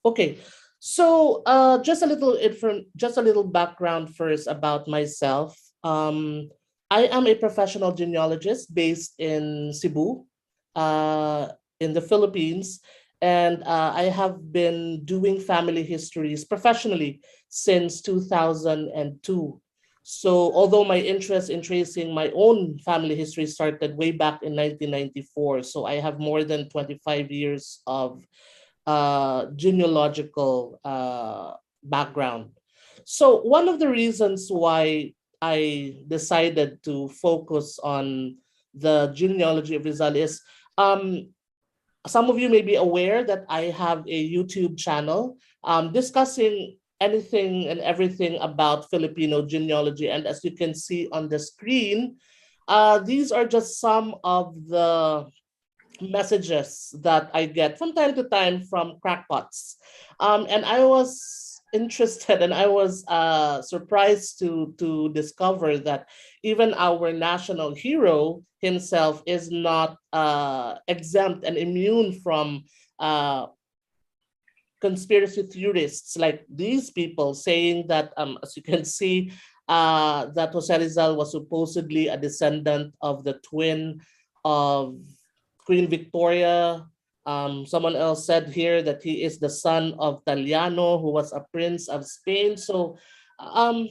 Okay, so just a little background first about myself. I am a professional genealogist based in Cebu, uh, in the Philippines, and I have been doing family histories professionally since 2002. So, although my interest in tracing my own family history started way back in 1994, so I have more than 25 years of genealogical background. So one of the reasons why I decided to focus on the genealogy of Rizal is um, some of you may be aware that I have a YouTube channel discussing anything and everything about Filipino genealogy. And as you can see on the screen, these are just some of the messages that I get from time to time from crackpots. And I was interested and I was surprised to discover that even our national hero himself is not exempt and immune from uh, conspiracy theorists like these people saying that, as you can see, that Jose Rizal was supposedly a descendant of the twin of Queen Victoria. Someone else said here that he is the son of Taliano, who was a prince of Spain. So um,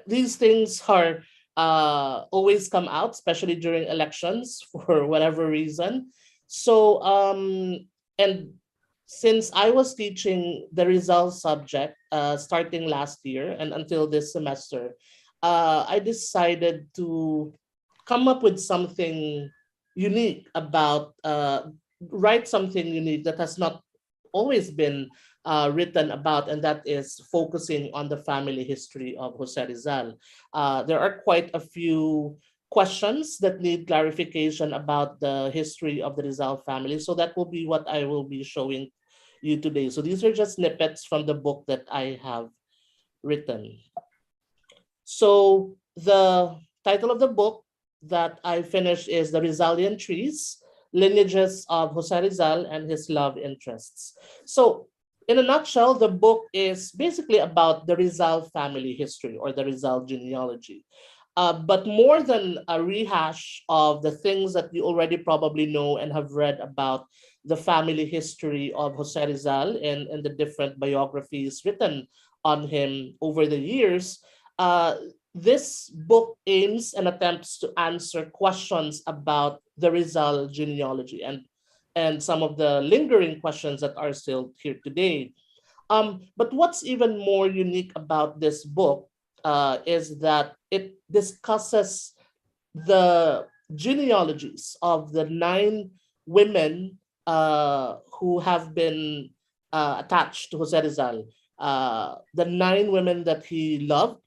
these things are always come out, especially during elections for whatever reason. So, and since I was teaching the Rizal subject starting last year and until this semester, I decided to come up with something unique about write something unique that has not always been written about, and that is focusing on the family history of Jose Rizal. There are quite a few questions that need clarification about the history of the Rizal family. So that will be what I will be showing you today. So these are just snippets from the book that I have written. So the title of the book that I finished is The Rizalian Trees, Lineages of Jose Rizal and His Love Interests. So in a nutshell, the book is basically about the Rizal family history or the Rizal genealogy. But more than a rehash of the things that you already probably know and have read about the family history of Jose Rizal and the different biographies written on him over the years, uh, this book aims and attempts to answer questions about the Rizal genealogy and some of the lingering questions that are still here today. But what's even more unique about this book is that it discusses the genealogies of the 9 women who have been attached to Jose Rizal, the 9 women that he loved,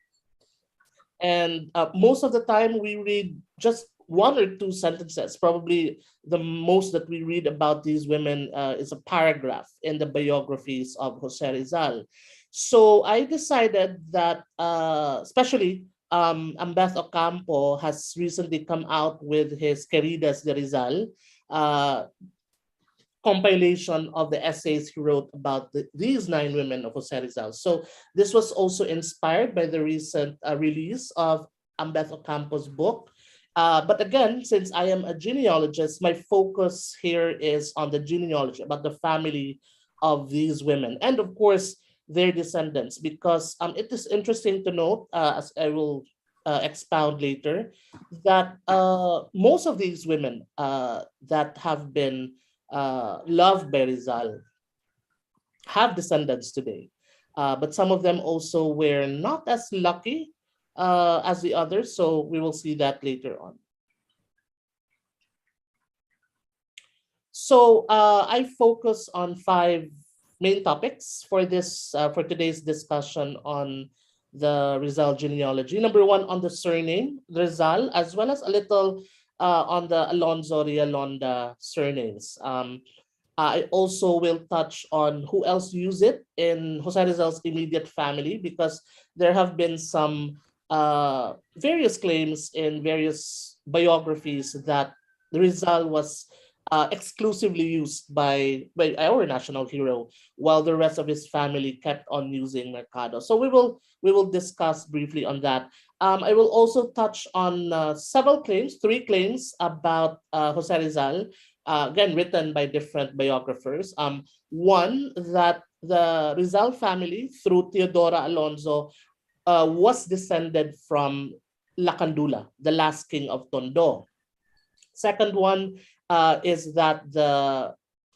and most of the time we read just 1 or 2 sentences. Probably the most that we read about these women is a paragraph in the biographies of Jose Rizal. So I decided that, especially Ambeth Ocampo has recently come out with his Queridas de Rizal, uh, compilation of the essays he wrote about these 9 women of Jose Rizal. So this was also inspired by the recent release of Ambeth Ocampo's book. But again, since I am a genealogist, my focus here is on the genealogy, about the family of these women, and of course, their descendants, because it is interesting to note, as I will expound later, that most of these women that have been loved by Rizal have descendants today. But some of them also were not as lucky as the others. So we will see that later on. So I focus on 5 main topics for this for today's discussion on the Rizal genealogy. Number one, on the surname Rizal, as well as a little on the Alonzo Rialonda surnames. I also will touch on who else use it in Jose Rizal's immediate family, because there have been some various claims in various biographies that Rizal was exclusively used by our national hero, while the rest of his family kept on using Mercado. So we will discuss briefly on that. I will also touch on several claims, three claims about Jose Rizal, again written by different biographers. One, that the Rizal family through Teodora Alonso was descended from Lacandula, the last king of Tondo. Second one is that the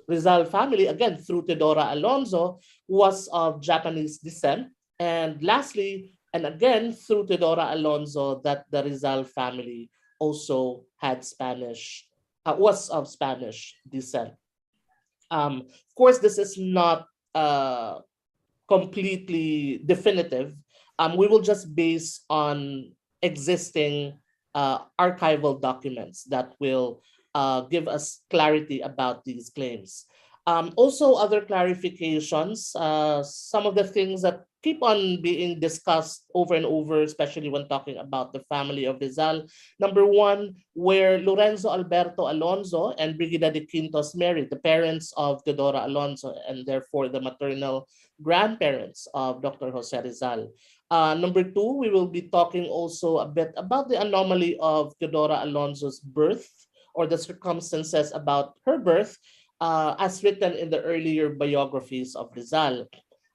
Rizal family, again through Teodora Alonso, was of Japanese descent. And lastly, and again through Teodora Alonso, that the Rizal family also had was of Spanish descent. Of course, this is not completely definitive. We will just base on existing archival documents that will give us clarity about these claims. Also, other clarifications, some of the things that keep on being discussed over and over, especially when talking about the family of Rizal. Number one, where Lorenzo Alberto Alonso and Brigida de Quintos married, the parents of Teodora Alonso, and therefore the maternal grandparents of Dr. Jose Rizal. Number two, we will be talking also a bit about the anomaly of Teodora Alonso's birth, or the circumstances about her birth, as written in the earlier biographies of Rizal.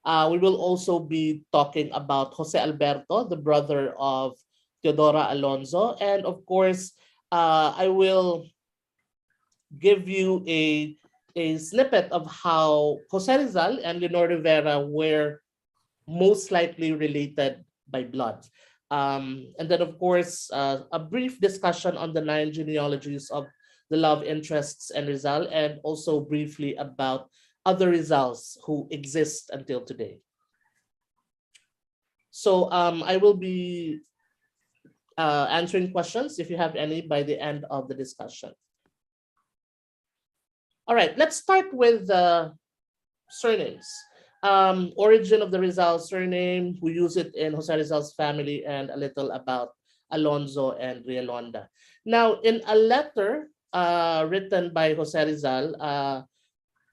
We will also be talking about Jose Alberto, the brother of Teodora Alonso. And of course, I will give you a snippet of how Jose Rizal and Leonor Rivera were most likely related by blood. And then, of course, a brief discussion on the 9 genealogies of the love interests and Rizal, and also briefly about other Rizals who exist until today. So I will be answering questions if you have any by the end of the discussion. All right, let's start with the surnames. Origin of the Rizal surname, who use it in Jose Rizal's family, and a little about Alonso and Rialonda. Now, in a letter written by Jose Rizal,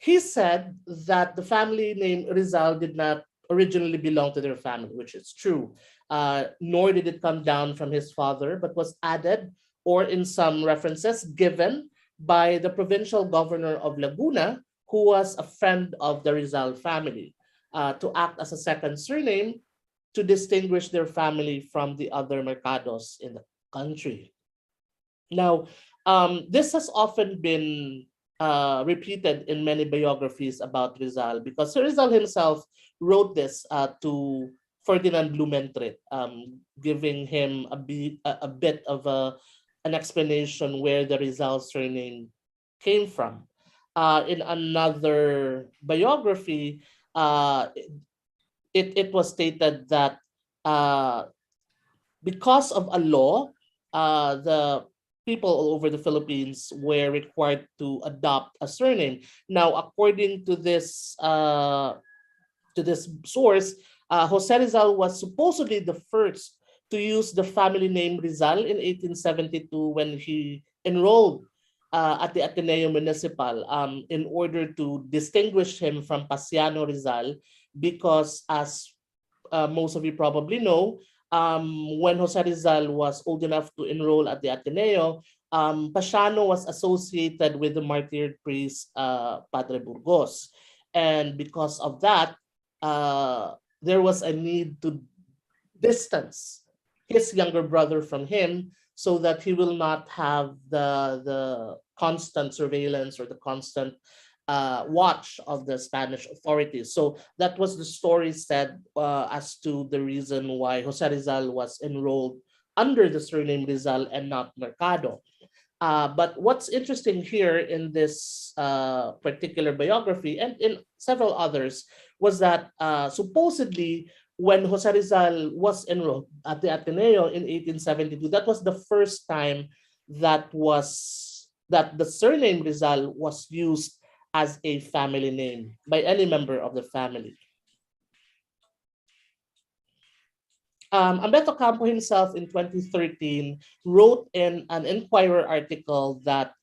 he said that the family name Rizal did not originally belong to their family, which is true. Nor did it come down from his father, but was added, or in some references, given by the provincial governor of Laguna, who was a friend of the Rizal family, to act as a second surname to distinguish their family from the other mercados in the country. Now, this has often been repeated in many biographies about Rizal, because Rizal himself wrote this to Ferdinand Blumentritt, giving him a bit of an explanation where the Rizal surname came from. In another biography, it was stated that because of a law, the people all over the Philippines were required to adopt a surname. Now, according to this source, Jose Rizal was supposedly the first to use the family name Rizal in 1872 when he enrolled at the Ateneo Municipal, in order to distinguish him from Pasiano Rizal, because as most of you probably know, when Jose Rizal was old enough to enroll at the Ateneo, Pasiano was associated with the martyred priest Padre Burgos. And because of that, there was a need to distance his younger brother from him, so that he will not have the constant surveillance or the constant watch of the Spanish authorities. So that was the story said as to the reason why Jose Rizal was enrolled under the surname Rizal and not Mercado. But what's interesting here in this particular biography, and in several others, was that supposedly when Jose Rizal was enrolled at the Ateneo in 1872, that was the first time that the surname Rizal was used as a family name by any member of the family. Alberto Campo himself in 2013 wrote in an Inquirer article that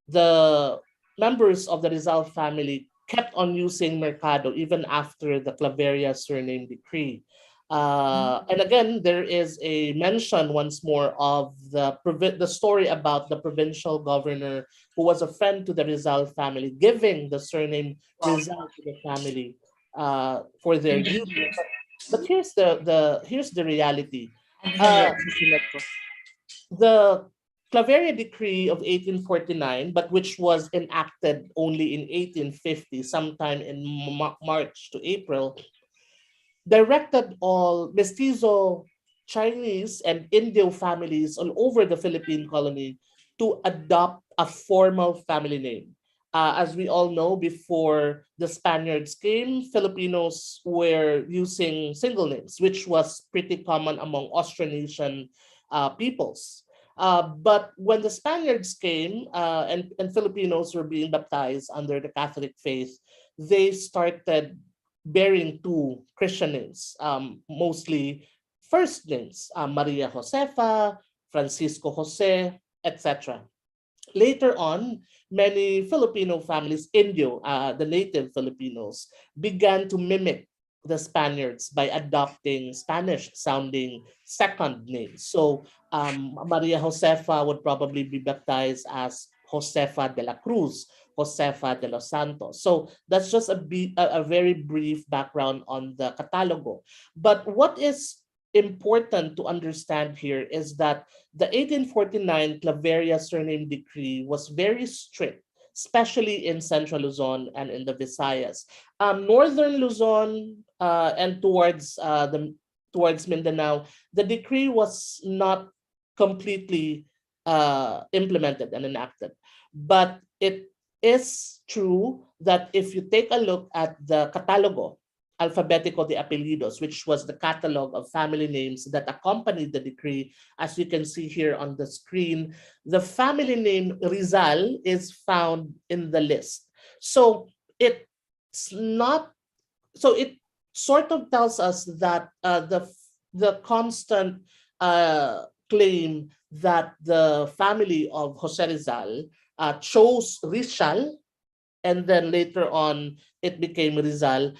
the members of the Rizal family kept on using Mercado even after the Claveria surname decree. And again, there is a mention once more of the story about the provincial governor who was a friend to the Rizal family, giving the surname Wow. Rizal to the family for their And use. then, But here's the reality. and then Uh, nasusulat ko. the Claveria Decree of 1849, but which was enacted only in 1850, sometime in March to April, directed all mestizo Chinese and Indio families all over the Philippine colony to adopt a formal family name. As we all know, before the Spaniards came, Filipinos were using single names, which was pretty common among Austronesian peoples. But when the Spaniards came and Filipinos were being baptized under the Catholic faith, they started bearing two Christian names, mostly first names, Maria Josefa, Francisco Jose, etc. Later on, many Filipino families, Indio, the native Filipinos, began to mimic the Spaniards by adopting Spanish-sounding second names. So Maria Josefa would probably be baptized as Josefa de la Cruz, Josefa de los Santos. So that's just a very brief background on the Catalogo. But what is important to understand here is that the 1849 Claveria surname decree was very strict, especially in Central Luzon and in the Visayas. Northern Luzon and towards Mindanao, the decree was not completely implemented and enacted. But it is true that if you take a look at the Catalogo Alfabetico de Apellidos, which was the catalog of family names that accompanied the decree, as you can see here on the screen, the family name Rizal is found in the list. So it's not, so it sort of tells us that the constant claim that the family of Jose Rizal chose Rizal and then later on it became Rizal,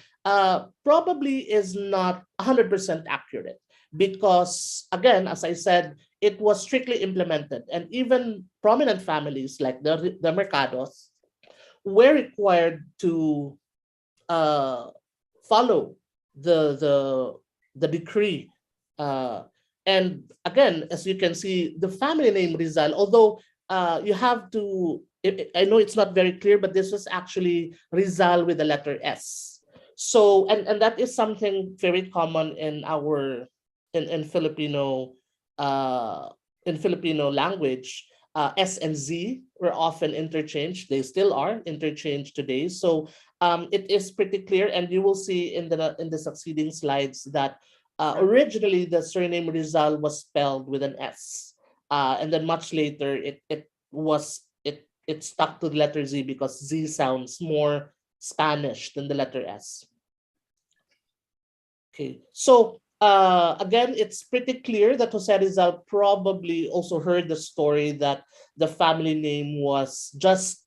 probably is not 100% accurate because, again, as I said, it was strictly implemented, and even prominent families like the Mercados were required to uh, follow the decree. Uh, and again, as you can see, the family name Rizal, although you have to, I know it's not very clear, but this was actually Rizal with the letter S. So, and that is something very common in our in Filipino uh, in Filipino language. S and Z were often interchanged. They still are interchanged today. So it is pretty clear, and you will see in the succeeding slides that originally the surname Rizal was spelled with an S, and then much later it stuck to the letter Z because Z sounds more Spanish than the letter S. Okay, so again, it's pretty clear that Jose Rizal probably also heard the story that the family name was just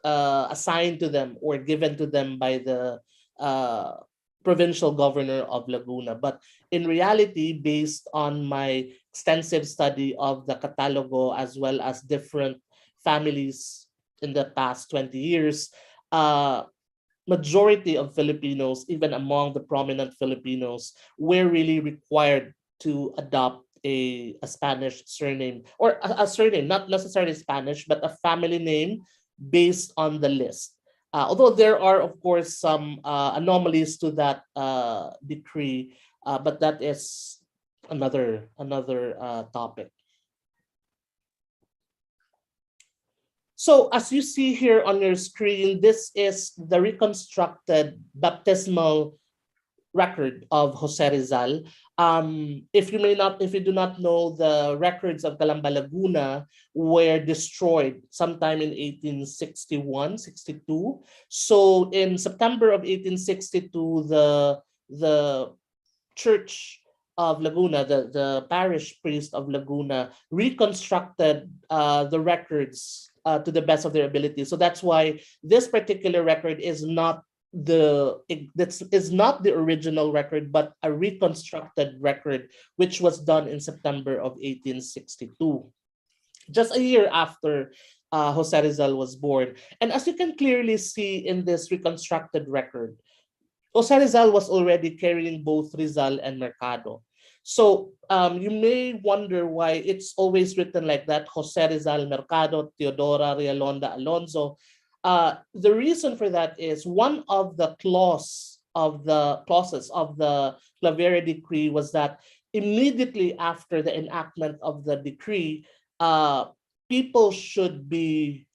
assigned to them or given to them by the uh, provincial governor of Laguna. But in reality, based on my extensive study of the Catalogo as well as different families in the past 20 years, majority of Filipinos, even among the prominent Filipinos, were really required to adopt a Spanish surname or a surname, not necessarily Spanish, but a family name based on the list. Although there are, of course, some anomalies to that decree, but that is another topic. So as you see here on your screen, this is the reconstructed baptismal record of Jose Rizal. If you do not know, the records of Calamba Laguna were destroyed sometime in 1861, 62. So in September of 1862, the church of Laguna, the parish priest of Laguna, reconstructed the records to the best of their ability. So that's why this particular record is not the original record, but a reconstructed record, which was done in September of 1862, just a year after Jose Rizal was born. And as you can clearly see in this reconstructed record, Jose Rizal was already carrying both Rizal and Mercado. So you may wonder why it's always written like that: Jose Rizal, Mercado, Teodora, Rialonda, Alonso. The reason for that is one of the clauses of the Clavera decree was that immediately after the enactment of the decree, people should be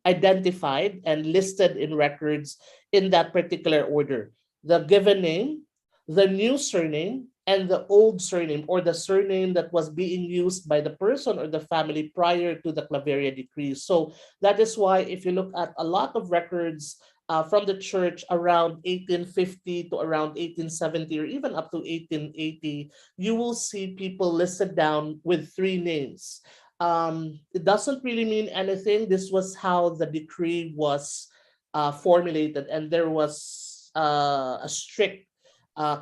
identified and listed in records in that particular order: the given name, the new surname, and the old surname, or the surname that was being used by the person or the family prior to the Claveria decree. So that is why if you look at a lot of records from the church around 1850 to around 1870 or even up to 1880, you will see people listed down with three names. It doesn't really mean anything. This was how the decree was formulated, and there was a strict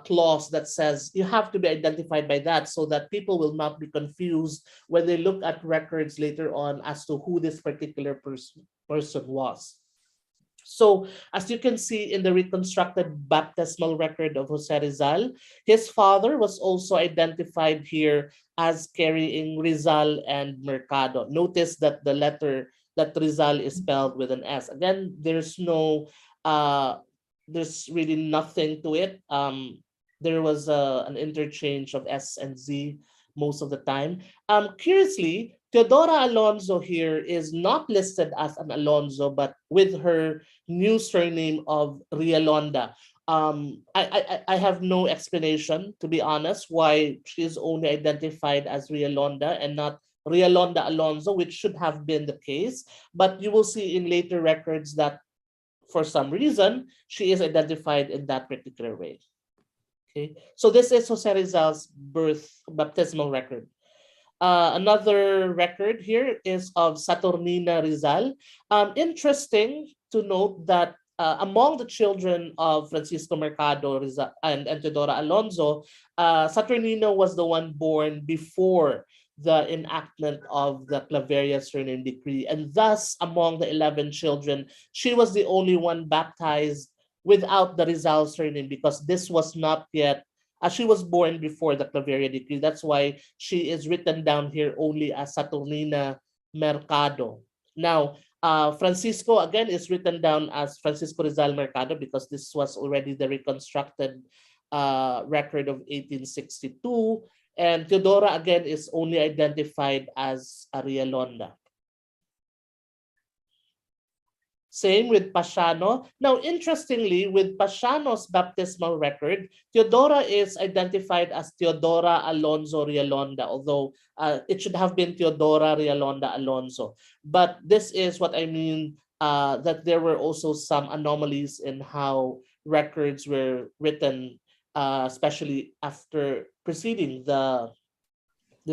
clause that says you have to be identified by that, so that people will not be confused when they look at records later on as to who this particular person was. So, as you can see in the reconstructed baptismal record of Jose Rizal, his father was also identified here as carrying Rizal and Mercado. Notice that the letter that Rizal is spelled with an S. Again, there's really nothing to it. There was an interchange of S and Z most of the time. Curiously, Teodora Alonso here is not listed as an Alonso, but with her new surname of Rialonda. I have no explanation, to be honest, why she is only identified as Rialonda and not Rialonda Alonso, which should have been the case. But you will see in later records that for some reason she is identified in that particular way. Okay, so this is Jose Rizal's baptismal record. Another record here is of Saturnina Rizal. Interesting to note that among the children of Francisco Mercado Rizal and Teodora Alonso, Saturnina was the one born before the enactment of the Claveria surname decree. And thus, among the 11 children, she was the only one baptized without the Rizal surname, because this was not yet, she was born before the Claveria decree. That's why she is written down here only as Saturnina Mercado. Now, Francisco again is written down as Francisco Rizal Mercado, because this was already the reconstructed record of 1862. And Teodora again is only identified as Arielonda. Same with Pasiano. Now, interestingly, with Pasiano's baptismal record, Teodora is identified as Teodora Alonso Rialonda, although it should have been Teodora Rialonda Alonso. But this is what I mean, that there were also some anomalies in how records were written, especially after preceding the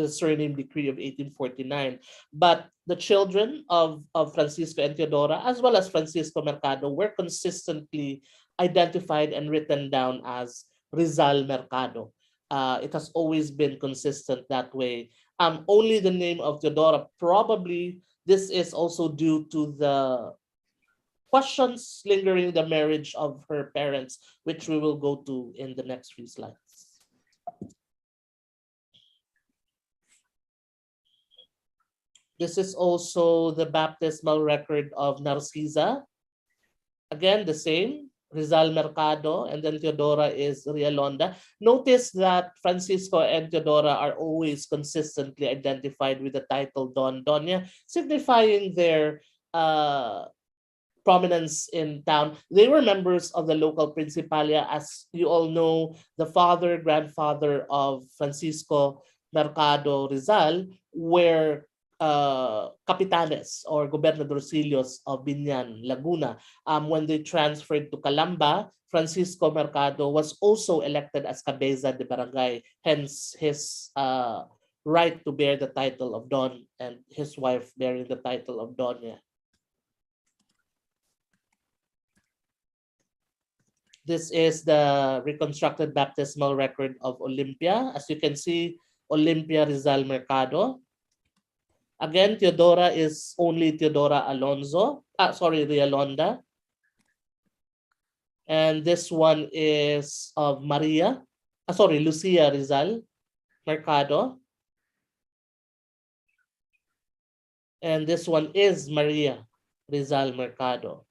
surname decree of 1849. But the children of Francisco and Teodora, as well as Francisco Mercado, were consistently identified and written down as Rizal Mercado. It has always been consistent that way. Only the name of Teodora, probably this is also due to the questions lingering the marriage of her parents, which we will go to in the next few slides. This is also the baptismal record of Narcisa. Again, the same, Rizal Mercado, and then Teodora is Rialonda. Notice that Francisco and Teodora are always consistently identified with the title Don, Doña, signifying their prominence in town. They were members of the local principalia. As you all know, the grandfather of Francisco Mercado Rizal were capitanes or gobernadorcillos of Binyan, Laguna. When they transferred to Calamba, Francisco Mercado was also elected as cabeza de barangay, hence his right to bear the title of Don and his wife bearing the title of Doña. This is the reconstructed baptismal record of Olympia. As you can see, Olympia Rizal Mercado. Again, Teodora is only Teodora Alonzo. Rialonda. And this one is of Lucia Rizal Mercado. And this one is Maria Rizal Mercado.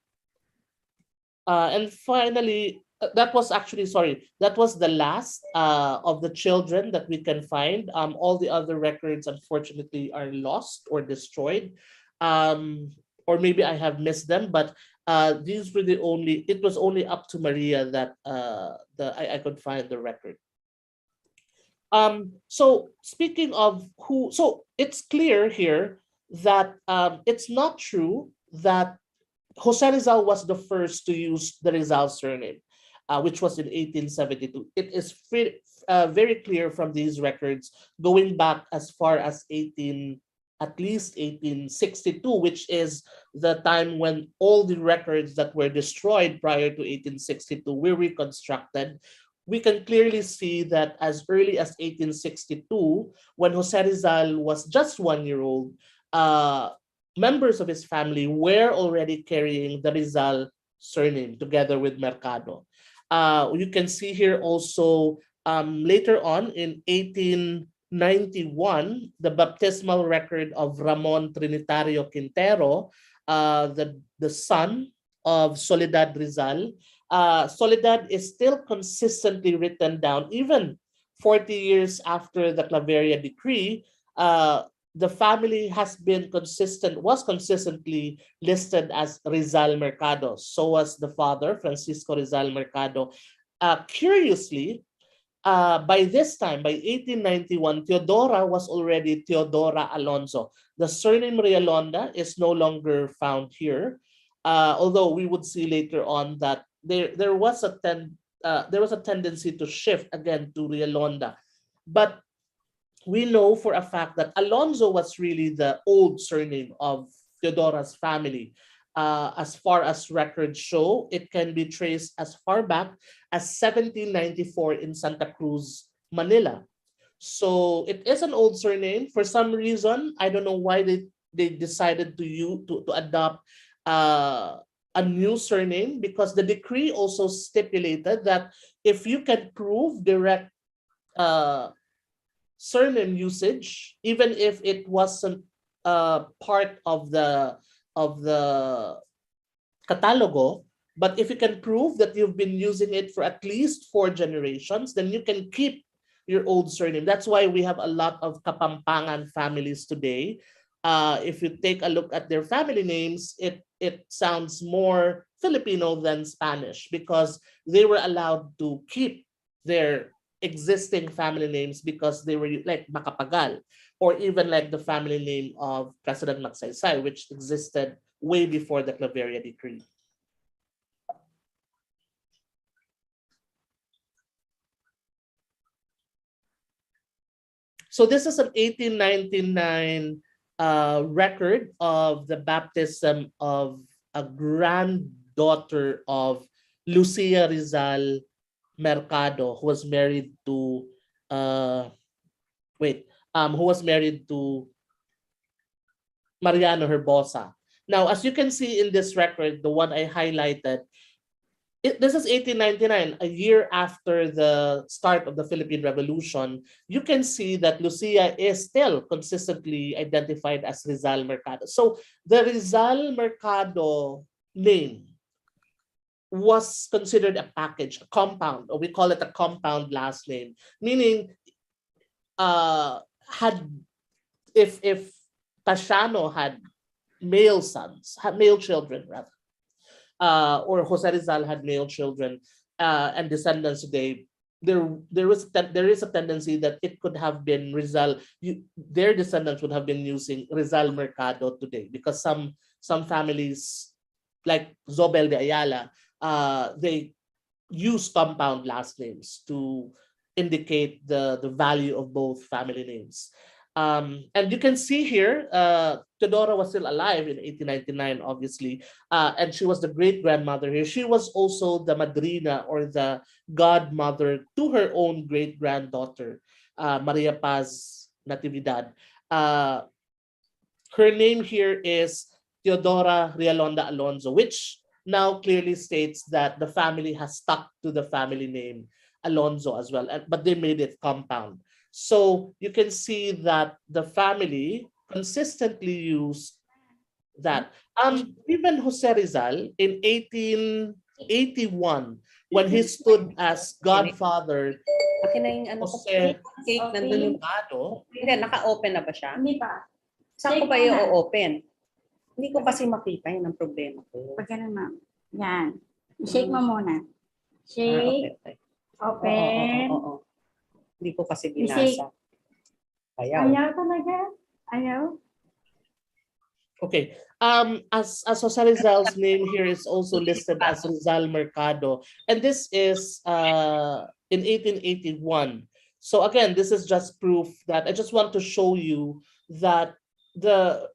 And finally, that was the last of the children that we can find. All the other records, unfortunately, are lost or destroyed. Or maybe I have missed them, but these were it was only up to Maria that I could find the record. So speaking of it's clear here that it's not true that Jose Rizal was the first to use the Rizal surname, which was in 1872. It is very clear from these records going back as far as at least 1862, which is the time when all the records that were destroyed prior to 1862 were reconstructed. We can clearly see that as early as 1862, when Jose Rizal was just 1 year old, members of his family were already carrying the Rizal surname together with Mercado. You can see here also later on in 1891, the baptismal record of Ramon Trinitario Quintero, the son of Soledad Rizal. Soledad is still consistently written down, even 40 years after the Claveria decree. The family was consistently listed as Rizal Mercado. So was the father, Francisco Rizal Mercado. Curiously, by this time, by 1891, Teodora was already Teodora Alonzo. The surname Rialonda is no longer found here, although we would see later on that there was a tendency to shift again to Rialonda. But we know for a fact that Alonzo was really the old surname of Teodora's family. As far as records show, it can be traced as far back as 1794 in Santa Cruz, Manila. So it is an old surname. For some reason, I don't know why they decided to adopt a new surname, because the decree also stipulated that if you can prove direct surname usage, even if it wasn't part of the catalogo, but if you can prove that you've been using it for at least 4 generations, then you can keep your old surname. That's why we have a lot of Kapampangan families today. If you take a look at their family names, it sounds more Filipino than Spanish, because they were allowed to keep their existing family names because they were like Macapagal, or even like the family name of President Magsaysay, which existed way before the Claveria decree. So this is an 1899 record of the baptism of a granddaughter of Lucia Rizal Mercado, who was married to Mariano Herbosa. Now, as you can see in this record, the one I highlighted, this is 1899, a year after the start of the Philippine Revolution. You can see that Lucia is still consistently identified as Rizal Mercado. So the Rizal Mercado name was considered a package, a compound, or we call it a compound last name, meaning if Tashano had male children rather, or Jose Rizal had male children and descendants today, there is a tendency that it could have been Rizal. Their descendants would have been using Rizal Mercado today, because some families like Zobel de Ayala, they use compound last names to indicate the value of both family names. And you can see here, Teodora was still alive in 1899, obviously, and she was the great grandmother here. She was also the madrina or the godmother to her own great granddaughter, Maria Paz Natividad. Uh, Her name here is Teodora Rialonda Alonso, which now clearly states that the family has stuck to the family name Alonso as well, but they made it compound. So you can see that the family consistently used that. Even Jose Rizal in 1881, when he stood as godfather, Akin na yung ano ko. Jose Cake, nandun yung... Mercado, Hindi, naka-open na ba siya? Hindi pa. Saan ko ba i-open? Hindi ko kasi makita yun ang problema ko. Pag ganun, ma'am. Yan. Shake mo muna. Ah, Shake. okay. Open. Oo. Hindi ko kasi I-shake. binasa. Ayaw. Ayaw talaga. Ayaw. okay. As Jose Rizal's name here is also listed as Rizal Mercado, and this is in 1881. So again, this is just proof that I just want to show you that the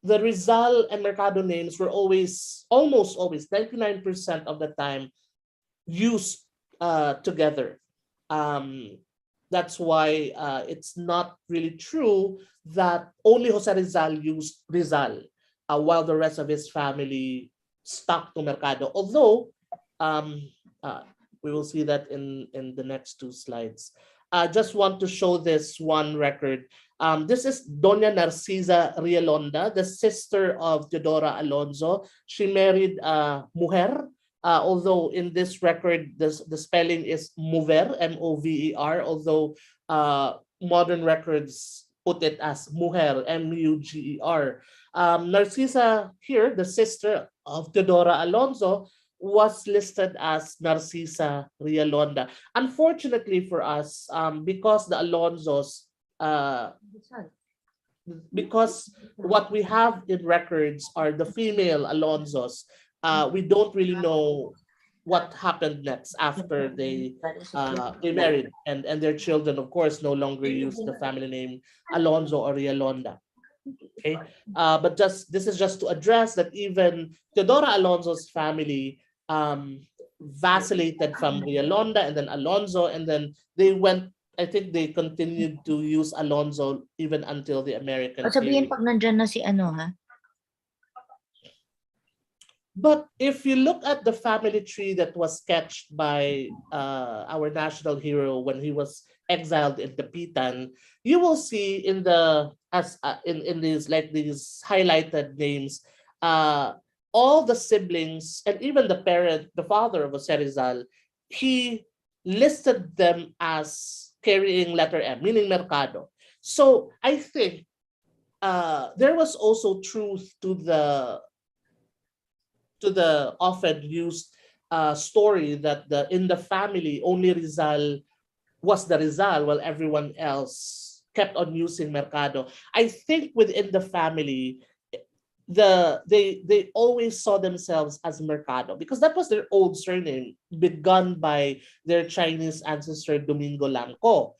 Rizal and Mercado names were almost always 99% of the time used together. That's why it's not really true that only Jose Rizal used Rizal, while the rest of his family stuck to Mercado. Although we will see that in the next two slides. I just want to show this one record. This is Doña Narcisa Rialonda, the sister of Teodora Alonso. She married Mujer, although in this record, the spelling is Mover, M-O-V-E-R, although modern records put it as Mujer, M-U-G-E-R. Narcisa here, the sister of Teodora Alonso, was listed as Narcisa Rialonda. Unfortunately for us, because the Alonsos, because what we have in records are the female Alonsos, we don't really know what happened next after they married, and their children, of course, no longer use the family name Alonso or Rialonda. Okay, but this is just to address that even Teodora Alonso's family vacillated from Rialonda and then Alonso, and then they went. I think they continued to use Alonso even until the American Sabihin period. pag nandyan na si ano ha? But if you look at the family tree that was sketched by our national hero when he was exiled in Dapitan, you will see in the in these like these highlighted names, all the siblings and even the parent, the father of Jose Rizal, he listed them as carrying letter M, meaning Mercado. So I think there was also truth to the often used story that in the family only Rizal was the Rizal while everyone else kept on using Mercado. I think within the family, they always saw themselves as Mercado because that was their old surname begun by their Chinese ancestor Domingo Lanco.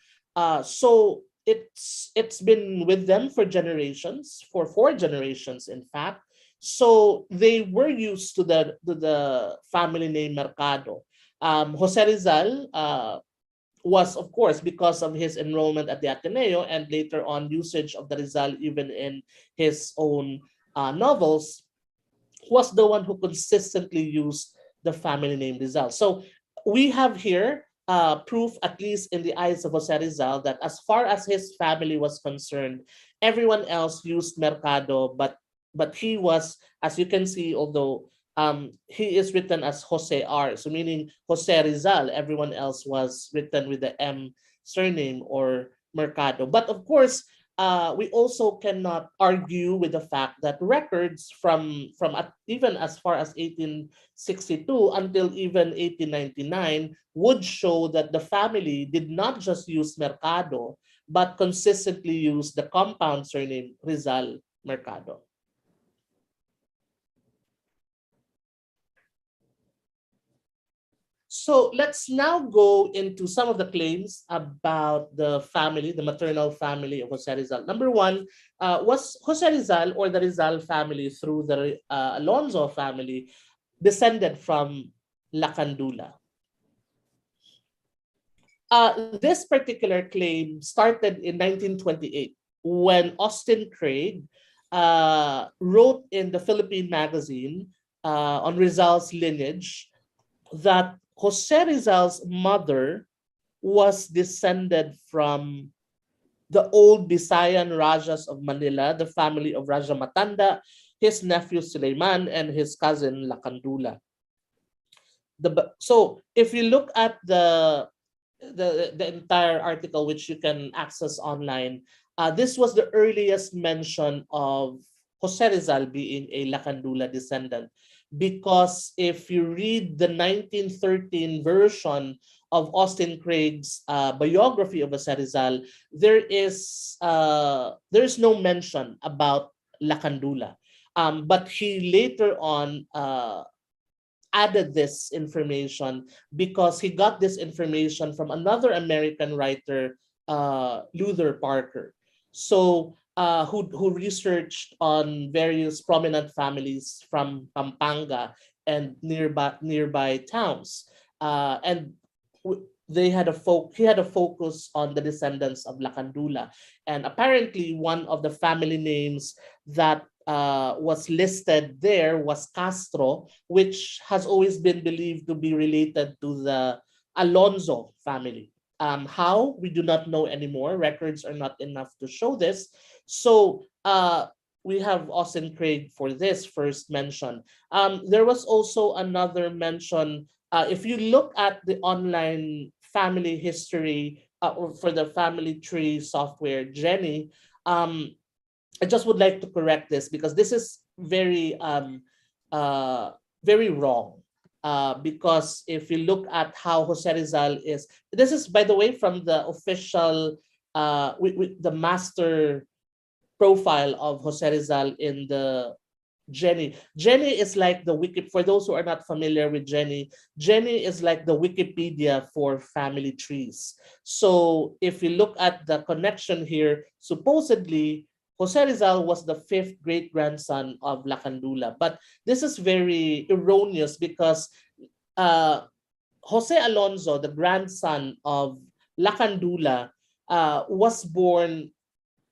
So it's been with them for generations, for 4 generations in fact. So they were used to the family name Mercado. Jose Rizal was, of course, because of his enrollment at the Ateneo and later on usage of the Rizal even in his own novels, was the one who consistently used the family name Rizal. So we have here proof, at least in the eyes of Jose Rizal, that as far as his family was concerned, everyone else used Mercado, but he was, as you can see, although he is written as Jose R, so meaning Jose Rizal, everyone else was written with the M surname or Mercado. But of course, we also cannot argue with the fact that records from even as far as 1862 until even 1899 would show that the family did not just use Mercado, but consistently use the compound surname Rizal Mercado. So let's now go into some of the claims about the family, the maternal family of Jose Rizal. Number one, was Jose Rizal or the Rizal family through the Alonzo family descended from Lacandula? This particular claim started in 1928 when Austin Craig wrote in the Philippine magazine on Rizal's lineage that Jose Rizal's mother was descended from the old Visayan Rajas of Manila, the family of Raja Matanda, his nephew Suleiman, and his cousin Lacandula. So if you look at the entire article, which you can access online, this was the earliest mention of Jose Rizal being a Lacandula descendant. Because if you read the 1913 version of Austin Craig's biography of Jose Rizal, there's no mention about Lacandula. But he later on added this information because he got this information from another American writer, Luther Parker. So who researched on various prominent families from Pampanga and nearby towns, and they had he had a focus on the descendants of Lacandula, and apparently one of the family names that was listed there was Castro, which has always been believed to be related to the Alonzo family. How? We do not know anymore. Records are not enough to show this. So we have Austin Craig for this first mention. There was also another mention. If you look at the online family history or for the family tree software, Jenny, I just would like to correct this because this is very wrong. Because if you look at how Jose Rizal is, this is by the way from the official, with the master profile of Jose Rizal in the Jenny. Jenny is like the wiki. For those who are not familiar with Jenny, Jenny is like the Wikipedia for family trees. So if you look at the connection here, supposedly Jose Rizal was the fifth great grandson of Lacandula, but this is very erroneous because Jose Alonzo, the grandson of Lacandula, was born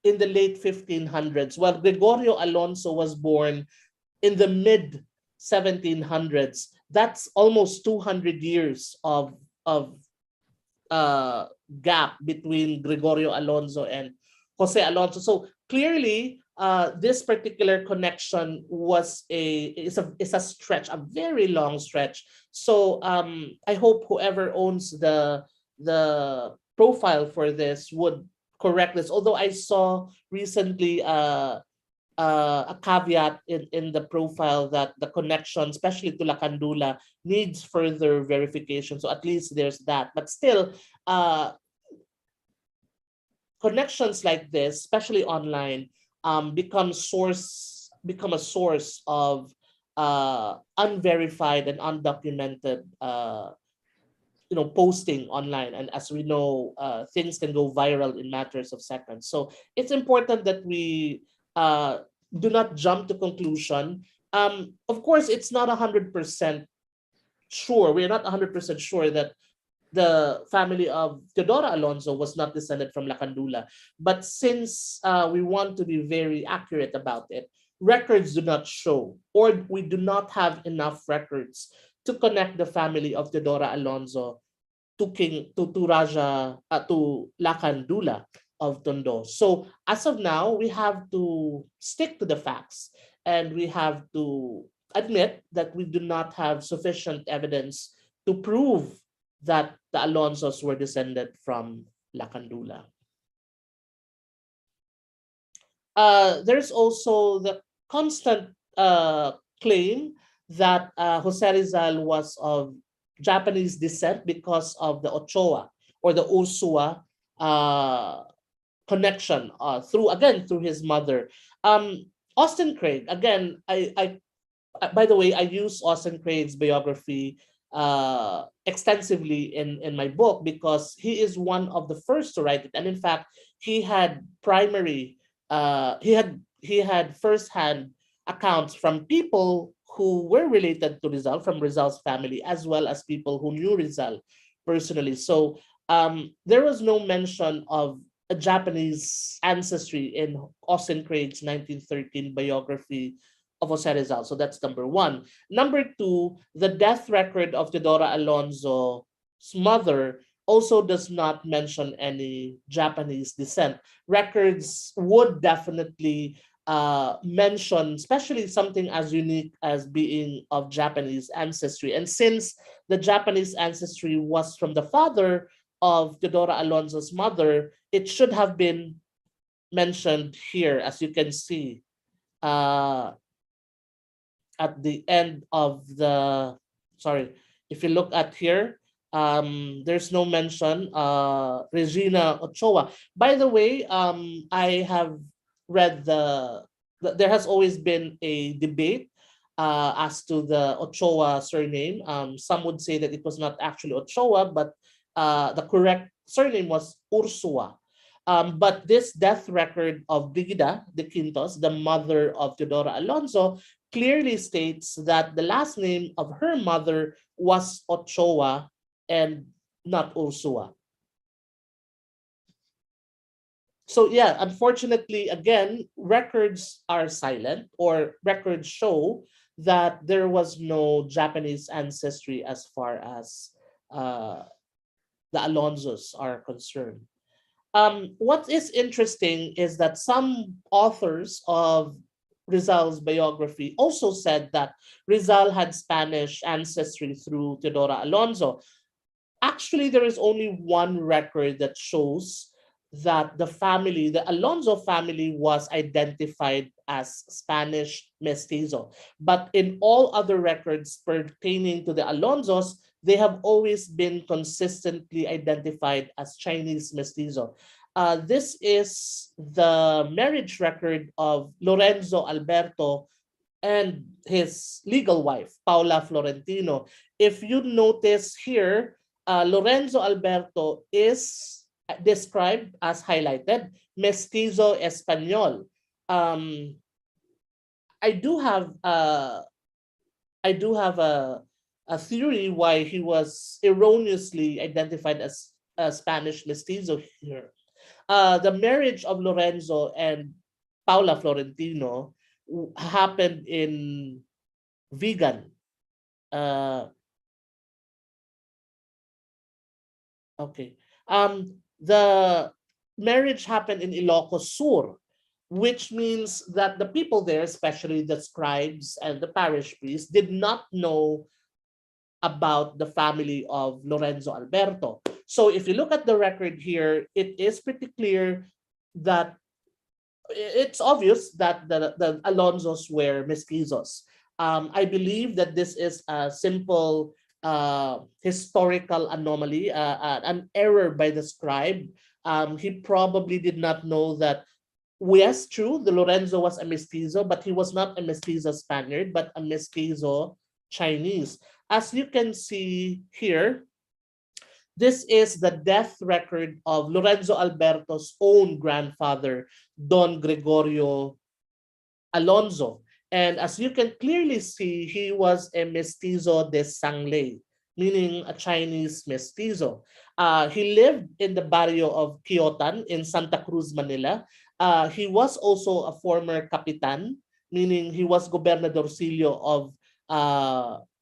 in the late 1500s, while Gregorio Alonso was born in the mid 1700s. That's almost 200 years of gap between Gregorio Alonso and Jose Alonso. So clearly, this particular connection is a stretch, a very long stretch. So I hope whoever owns the profile for this would correct this. Although I saw recently a caveat in the profile that the connection, especially to Lacandula, needs further verification. So at least there's that. But still, connections like this, especially online, become a source of unverified and undocumented posting online. And as we know, things can go viral in matters of seconds. So it's important that we do not jump to conclusion. Of course, it's not 100% sure. We're not 100% sure that the family of Teodora Alonso was not descended from Lacandula. But since we want to be very accurate about it, records do not show, or we do not have enough records to connect the family of Teodora Alonso to Lacandula of Tondo. So as of now, we have to stick to the facts, and we have to admit that we do not have sufficient evidence to prove that the Alonsos were descended from Lacandula. There's also the constant claim that Jose Rizal was of Japanese descent because of the Ochoa or the Ursua connection through his mother. Austin Craig, again, I by the way, I use Austin Craig's biography extensively in my book, because he is one of the first to write it. And in fact, he had primary, he had firsthand accounts from people who were related to Rizal, from Rizal's family, as well as people who knew Rizal personally. So there was no mention of a Japanese ancestry in Austin Craig's 1913 biography of Jose Rizal. So that's number one. Number two, the death record of Teodora Alonso's mother also does not mention any Japanese descent. Records would definitely mention, especially something as unique as being of Japanese ancestry. And since the Japanese ancestry was from the father of Teodora Alonso's mother, it should have been mentioned here, as you can see at the end of the, sorry, if you look at here, there's no mention, Regina Ochoa. By the way, I have read there has always been a debate as to the Ochoa surname. Some would say that it was not actually Ochoa, but the correct surname was Ursua. But this death record of Brigida de Quintos, the mother of Teodora Alonso, clearly states that the last name of her mother was Ochoa and not Ursua. So yeah, unfortunately, again, records are silent, or records show that there was no Japanese ancestry as far as the Alonsos are concerned. What is interesting is that some authors of Rizal's biography also said that Rizal had Spanish ancestry through Teodora Alonso. Actually, there is only one record that shows that the family, the Alonso family, was identified as Spanish mestizo. But in all other records pertaining to the Alonsos, they have always been consistently identified as Chinese mestizo. This is the marriage record of Lorenzo Alberto and his legal wife, Paula Florentino. If you notice here, Lorenzo Alberto is described as highlighted, mestizo español. I do have a theory why he was erroneously identified as a Spanish mestizo here. The marriage of Lorenzo and Paula Florentino happened in Vigan. Okay. The marriage happened in Ilocos Sur, which means that the people there, especially the scribes and the parish priests, did not know about the family of Lorenzo Alberto. So if you look at the record here, it is pretty clear that it's obvious that the Alonsos were mestizos. I believe that this is a simple historical anomaly, an error by the scribe. He probably did not know that, yes, true, the Lorenzo was a mestizo, but he was not a mestizo Spaniard, but a mestizo Chinese. As you can see here, this is the death record of Lorenzo Alberto's own grandfather, Don Gregorio Alonso. And as you can clearly see, he was a mestizo de sangley, meaning a Chinese mestizo. He lived in the barrio of Quiotan in Santa Cruz, Manila. He was also a former capitan, meaning he was gobernadorcillo of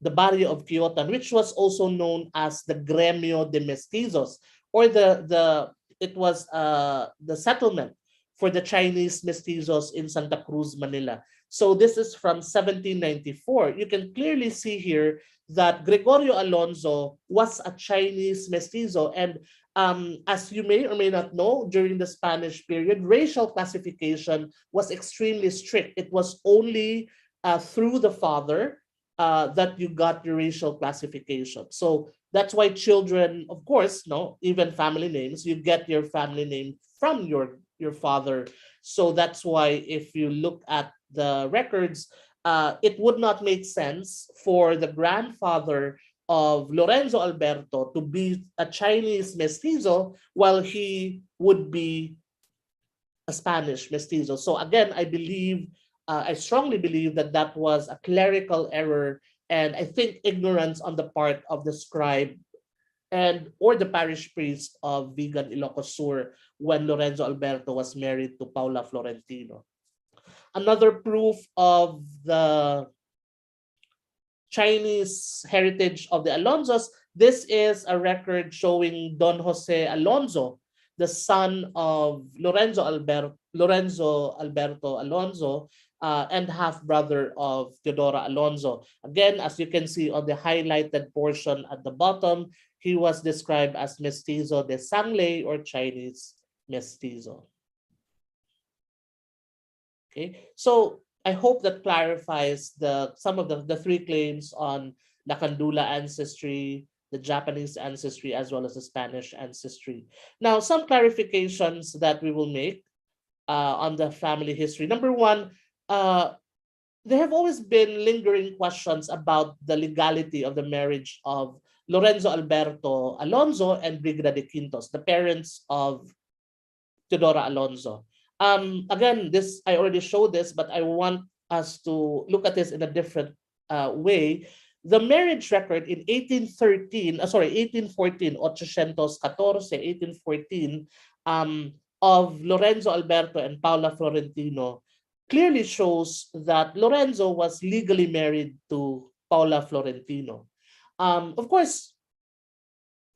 the barrio of Quiotan, which was also known as the Gremio de Mestizos, or it was the settlement for the Chinese mestizos in Santa Cruz, Manila. So this is from 1794. You can clearly see here that Gregorio Alonso was a Chinese mestizo. And as you may or may not know, during the Spanish period, racial classification was extremely strict. It was only through the father that you got your racial classification. So that's why children, of course, no, even family names, you get your family name from your father. So that's why if you look at the records, it would not make sense for the grandfather of Lorenzo Alberto to be a Chinese mestizo while he would be a Spanish mestizo. So again, I strongly believe that that was a clerical error, and I think ignorance on the part of the scribe and or the parish priest of Vigan Ilocos Sur when Lorenzo Alberto was married to Paula Florentino. Another proof of the Chinese heritage of the Alonzos, this is a record showing Don Jose Alonzo, the son of Lorenzo Alberto Alonzo, and half-brother of Teodora Alonzo. Again, as you can see on the highlighted portion at the bottom, he was described as mestizo de Sangley or Chinese mestizo. Okay, so I hope that clarifies some of the three claims on Nakandula ancestry, the Japanese ancestry, as well as the Spanish ancestry. Now, some clarifications that we will make on the family history. Number one, there have always been lingering questions about the legality of the marriage of Lorenzo Alberto Alonzo and Brigida de Quintos, the parents of Teodora Alonzo. Again, I already showed this, but I want us to look at this in a different way. The marriage record in 1814, 1814, of Lorenzo Alberto and Paula Florentino clearly shows that Lorenzo was legally married to Paula Florentino. Of course,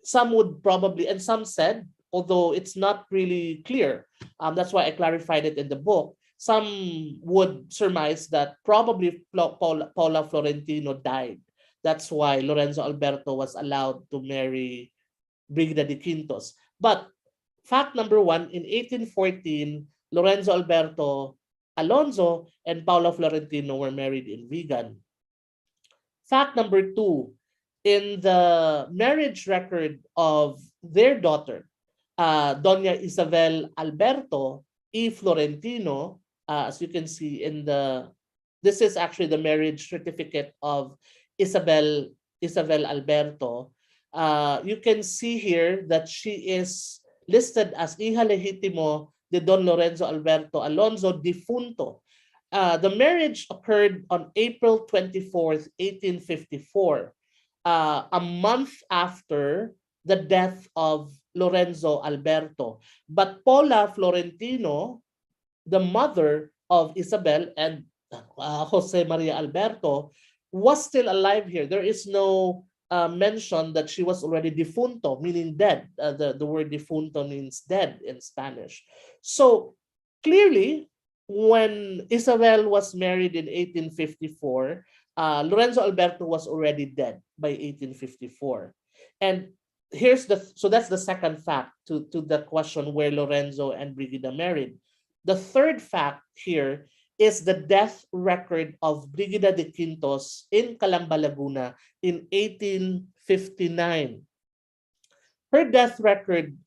some would probably, and some said, although it's not really clear, that's why I clarified it in the book, some would surmise that probably Paula Florentino died. That's why Lorenzo Alberto was allowed to marry Brigida de Quintos. But fact number one, in 1814, Lorenzo Alberto Alonzo and Paula Florentino were married in Vigan. Fact number two, in the marriage record of their daughter, Doña Isabel Alberto y Florentino, as you can see this is actually the marriage certificate of Isabel Alberto. You can see here that she is listed as hija legítimo de Don Lorenzo Alberto Alonzo difunto. The marriage occurred on April 24th, 1854, a month after the death of Lorenzo Alberto. But Paula Florentino, the mother of Isabel and Jose Maria Alberto, was still alive here. There is no mention that she was already difunto, meaning dead. The word difunto means dead in Spanish. So clearly, when Isabel was married in 1854, Lorenzo Alberto was already dead by 1854. And so that's the second fact to the question where Lorenzo and Brigida married. The third fact here is the death record of Brigida de Quintos in Calamba, Laguna in 1859. Her death record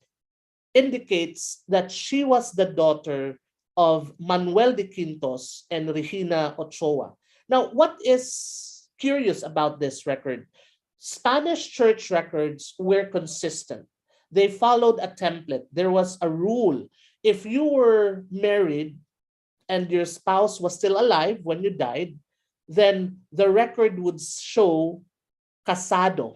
indicates that she was the daughter of Manuel de Quintos and Regina Ochoa. Now, what is curious about this record? Spanish church records were consistent. They followed a template. There was a rule. If you were married and your spouse was still alive when you died, then the record would show casado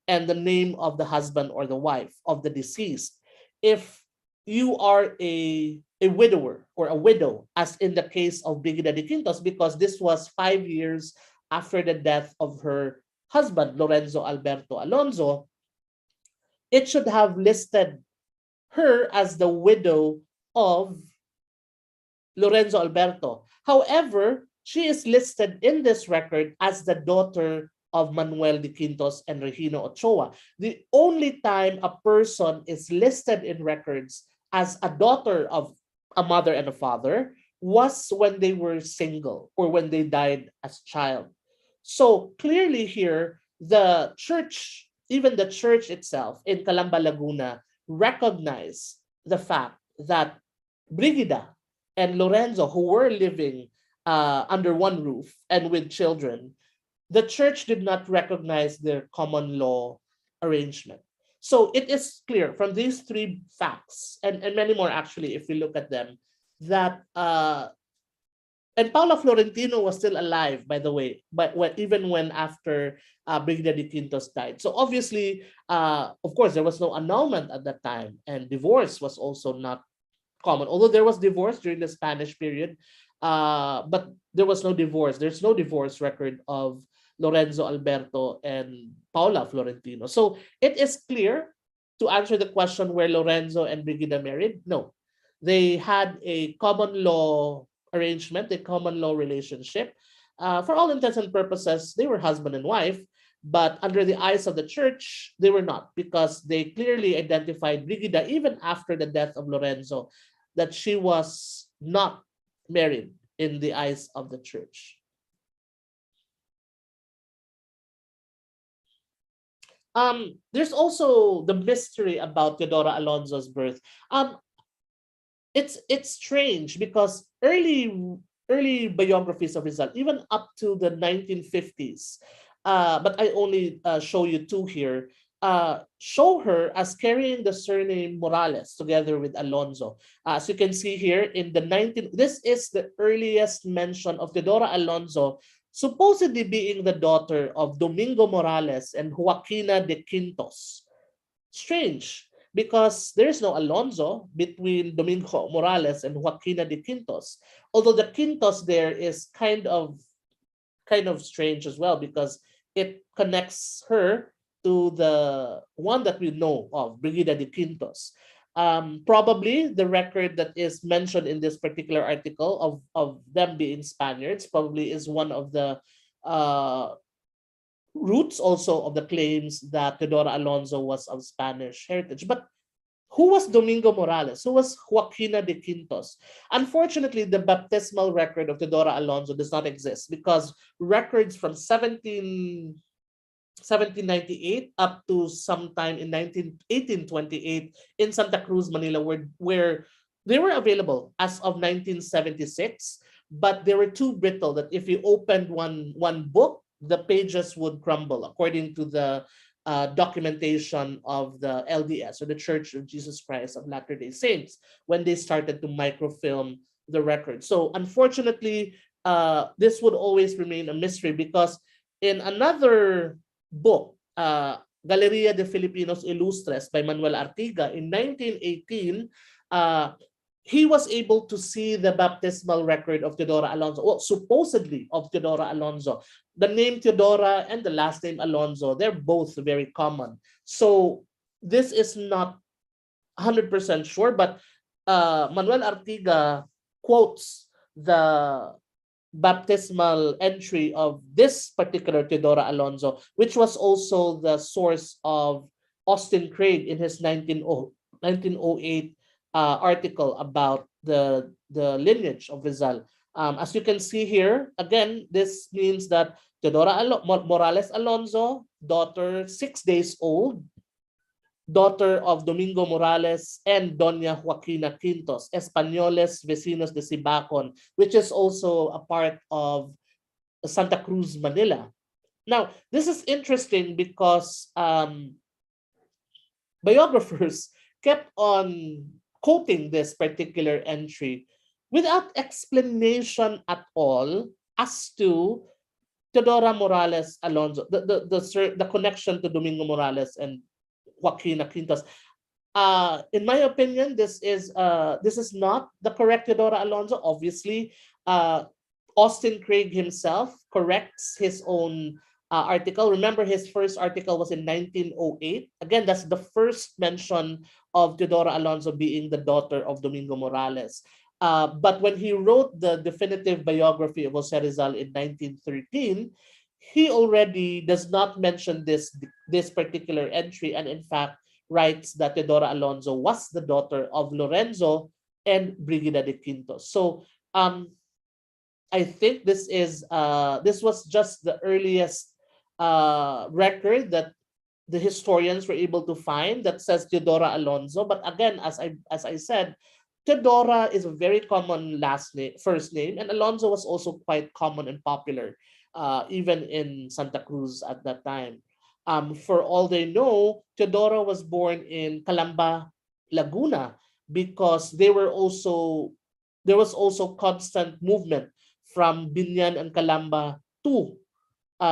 and the name of the husband or the wife of the deceased. If you are a widower or a widow, as in the case of Brigida de Quintos, because this was 5 years after the death of her husband, Lorenzo Alberto Alonzo, it should have listed her as the widow of Lorenzo Alberto. However, she is listed in this record as the daughter of Manuel de Quintos and Regina Ochoa. The only time a person is listed in records as a daughter of a mother and a father was when they were single or when they died as child. So clearly here, the church, even the church itself in Calamba, Laguna, recognized the fact that Brigida and Lorenzo, who were living under one roof and with children, the church did not recognize their common law arrangement. So it is clear from these three facts, and many more actually, if we look at them, that and Paula Florentino was still alive, by the way, but even when after Brigida de Quintos died. So obviously, of course, there was no annulment at that time, and divorce was also not common. Although there was divorce during the Spanish period, but there was no divorce. There's no divorce record of Lorenzo Alberto and Paula Florentino. So it is clear, to answer the question, where Lorenzo and Brigida married. No, they had a common law arrangement, a common law relationship. For all intents and purposes, they were husband and wife, but under the eyes of the church, they were not, because they clearly identified Brigida, even after the death of Lorenzo, that she was not married in the eyes of the church. There's also the mystery about Teodora Alonso's birth. It's strange because early biographies of Rizal, even up to the 1950s, but I only show you two here, show her as carrying the surname Morales together with Alonso. As you can see here in the this is the earliest mention of Teodora Alonso supposedly being the daughter of Domingo Morales and Joaquina de Quintos. Strange, because there is no Alonso between Domingo Morales and Joaquina de Quintos. Although the Quintos there is kind of strange as well, because it connects her to the one that we know of, Brigida de Quintos. Probably the record that is mentioned in this particular article of them being Spaniards probably is one of the roots also of the claims that Teodora Alonso was of Spanish heritage. But who was Domingo Morales? Who was Joaquina de Quintos? Unfortunately, the baptismal record of Teodora Alonso does not exist, because records from 1798 up to sometime in 1828 in Santa Cruz, Manila, where they were available as of 1976, but they were too brittle that if you opened one book, the pages would crumble, according to the documentation of the LDS, or the Church of Jesus Christ of Latter-day Saints, when they started to microfilm the record. So unfortunately, this would always remain a mystery, because in another book, Galeria de Filipinos Ilustres by Manuel Artiga in 1918, he was able to see the baptismal record of Teodora Alonso, well, supposedly of Teodora Alonso. The name Teodora and the last name Alonso, they're both very common. So this is not 100% sure, but Manuel Artiga quotes the baptismal entry of this particular Teodora Alonso, which was also the source of Austin Craig in his 1908 article about the lineage of Rizal. As you can see here, again, this means that Teodora Morales Alonso, daughter 6 days old, daughter of Domingo Morales and Doña Joaquina Quintos, Españoles Vecinos de Sibacon, which is also a part of Santa Cruz, Manila. Now, this is interesting because biographers kept on quoting this particular entry without explanation at all as to Teodora Morales Alonso, the connection to Domingo Morales and Joaquina Quintos. In my opinion, this is not the correct Teodora Alonso. Obviously, Austin Craig himself corrects his own article. Remember, his first article was in 1908. Again, that's the first mention of Teodora Alonso being the daughter of Domingo Morales. But when he wrote the definitive biography of Jose Rizal in 1913, he already does not mention this particular entry, and in fact writes that Teodora Alonso was the daughter of Lorenzo and Brigida de Quintos. So I think this was just the earliest record that the historians were able to find that says Teodora Alonso. But again, as I said, Teodora is a very common first name, and Alonso was also quite common and popular. even in Santa Cruz at that time. For all they know, Teodora was born in Calamba, Laguna, because there was also constant movement from Binyan and Calamba to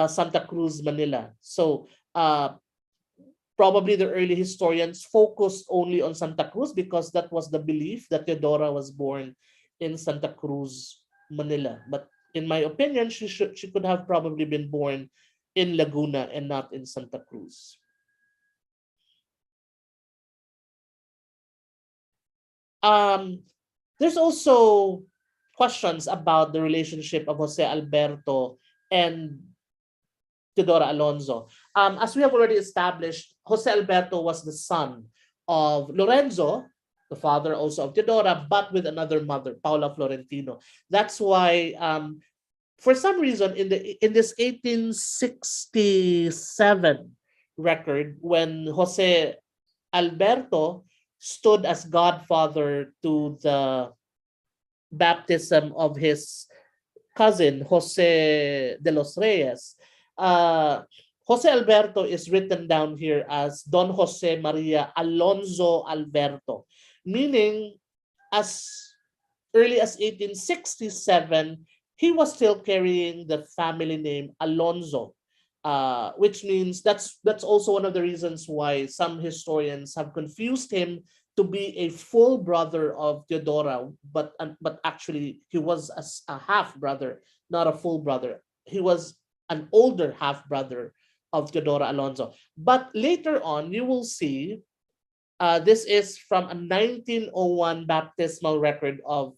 Santa Cruz, Manila. So probably the early historians focused only on Santa Cruz because that was the belief that Teodora was born in Santa Cruz, Manila. But in my opinion, she could have probably been born in Laguna and not in Santa Cruz. There's also questions about the relationship of Jose Alberto and Teodora Alonso. As we have already established, Jose Alberto was the son of Lorenzo, the father also of Teodora, but with another mother, Paula Florentino. That's why, for some reason, in this 1867 record, when Jose Alberto stood as godfather to the baptism of his cousin Jose de los Reyes. Jose Alberto is written down here as Don Jose Maria Alonso Alberto, meaning as early as 1867, he was still carrying the family name Alonso, which means that's also one of the reasons why some historians have confused him to be a full brother of Teodora, but actually he was a half brother, not a full brother. He was an older half brother of Teodora Alonso. But later on, you will see this is from a 1901 baptismal record of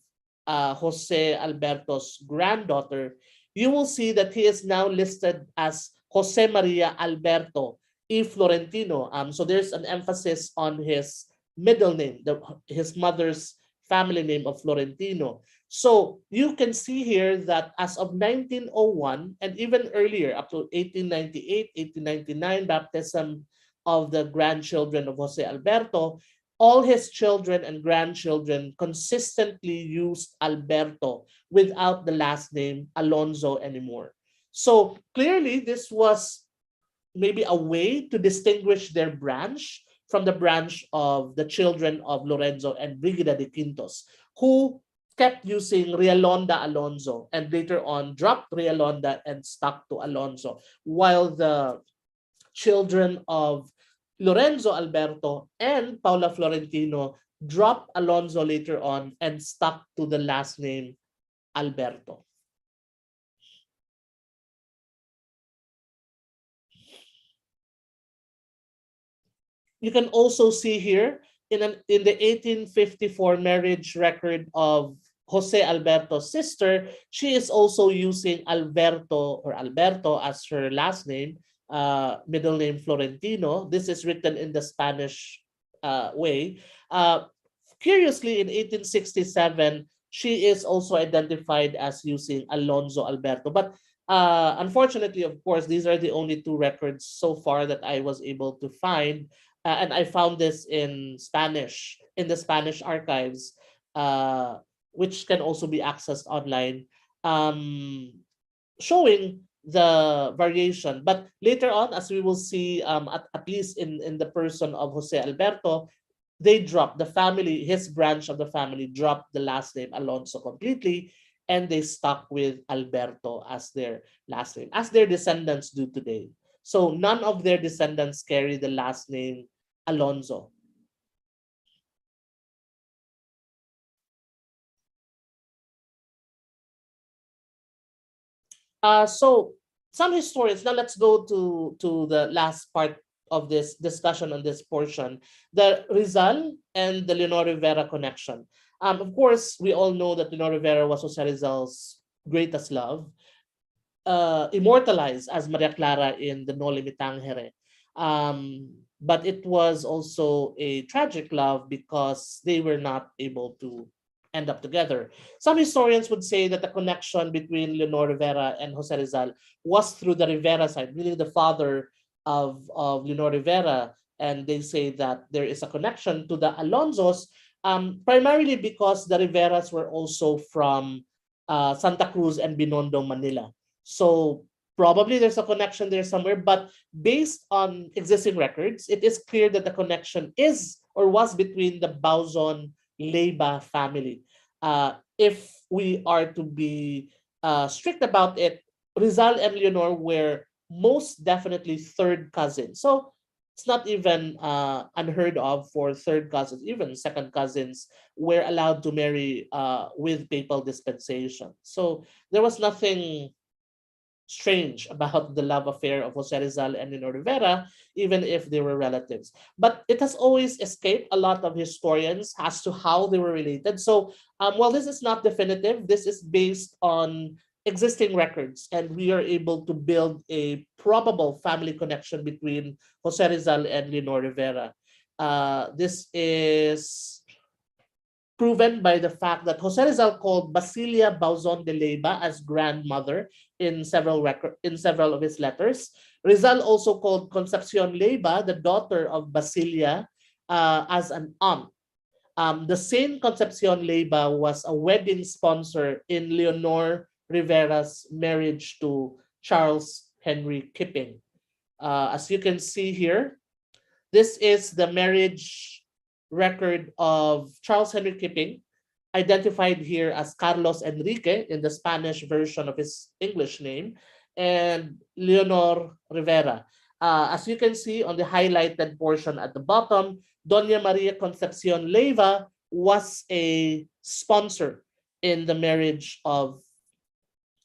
Jose Alberto's granddaughter. You will see that he is now listed as Jose Maria Alberto y Florentino. So there's an emphasis on his middle name, his mother's family name of Florentino. So you can see here that as of 1901 and even earlier, up to 1898, 1899, baptism of the grandchildren of Jose Alberto, all his children and grandchildren consistently used Alberto without the last name Alonso anymore. So clearly, this was maybe a way to distinguish their branch from the branch of the children of Lorenzo and Brigida de Quintos, who kept using Rialonda Alonso and later on dropped Rialonda and stuck to Alonso, while the children of Lorenzo Alberto and Paula Florentino dropped Alonso later on and stuck to the last name Alberto. You can also see here in the 1854 marriage record of Jose Alberto's sister, she is also using Alberto as her last name, middle name Florentino. This is written in the Spanish way. Curiously, in 1867, she is also identified as using Alonso Alberto. But unfortunately, of course, these are the only two records so far that I was able to find. And I found this in Spanish, in the Spanish archives, which can also be accessed online, showing the variation. But later on, as we will see, at least in the person of Jose Alberto, they dropped the family, his branch of the family dropped the last name Alonso completely, and they stuck with Alberto as their last name, as their descendants do today. So none of their descendants carry the last name Alonso. So some historians, now let's go to the last part of this discussion on this portion, the Rizal and the Leonor Rivera connection. Of course, we all know that Leonor Rivera was Jose Rizal's greatest love, immortalized as Maria Clara in the Noli Me Tangere. But it was also a tragic love because they were not able to end up together. Some historians would say that the connection between Leonor Rivera and Jose Rizal was through the Rivera side, meaning the father of Leonor Rivera. And they say that there is a connection to the Alonsos, primarily because the Riveras were also from Santa Cruz and Binondo, Manila. So Probably there's a connection there somewhere, but based on existing records, it is clear that the connection is or was between the Bauzon Leyva family. If we are to be strict about it, Rizal and Leonor were most definitely third cousins. So it's not even unheard of for third cousins, even second cousins were allowed to marry with papal dispensation. So there was nothing strange about the love affair of Jose Rizal and Leonor Rivera, even if they were relatives. But it has always escaped a lot of historians as to how they were related. So while this is not definitive, this is based on existing records, and we are able to build a probable family connection between Jose Rizal and Leonor Rivera. This is proven by the fact that Jose Rizal called Basilia Bauzon de Leyva as grandmother in several of his letters. Rizal also called Concepcion Leyva, the daughter of Basilia, as an aunt. The same Concepcion Leyva was a wedding sponsor in Leonor Rivera's marriage to Charles Henry Kipping. As you can see here, this is the marriage record of Charles Henry Kipping, identified here as Carlos Enrique in the Spanish version of his English name, and Leonor Rivera. As you can see on the highlighted portion at the bottom, Doña Maria Concepcion Leyva was a sponsor in the marriage of,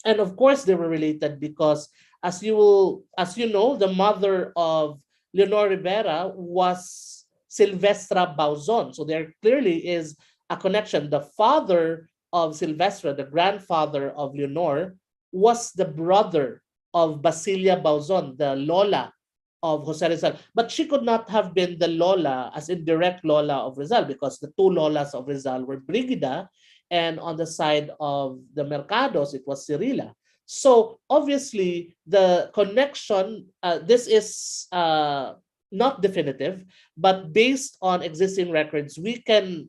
and of course they were related because as you know, the mother of Leonor Rivera was Silvestra Bauzon. So there clearly is a connection. The father of Silvestra, the grandfather of Leonor, was the brother of Basilia Bauzon, the Lola of Jose Rizal. But she could not have been the Lola, as in direct Lola of Rizal, because the two Lolas of Rizal were Brigida, and on the side of the Mercados, it was Cirila. So obviously, the connection, this is not definitive, but based on existing records, we can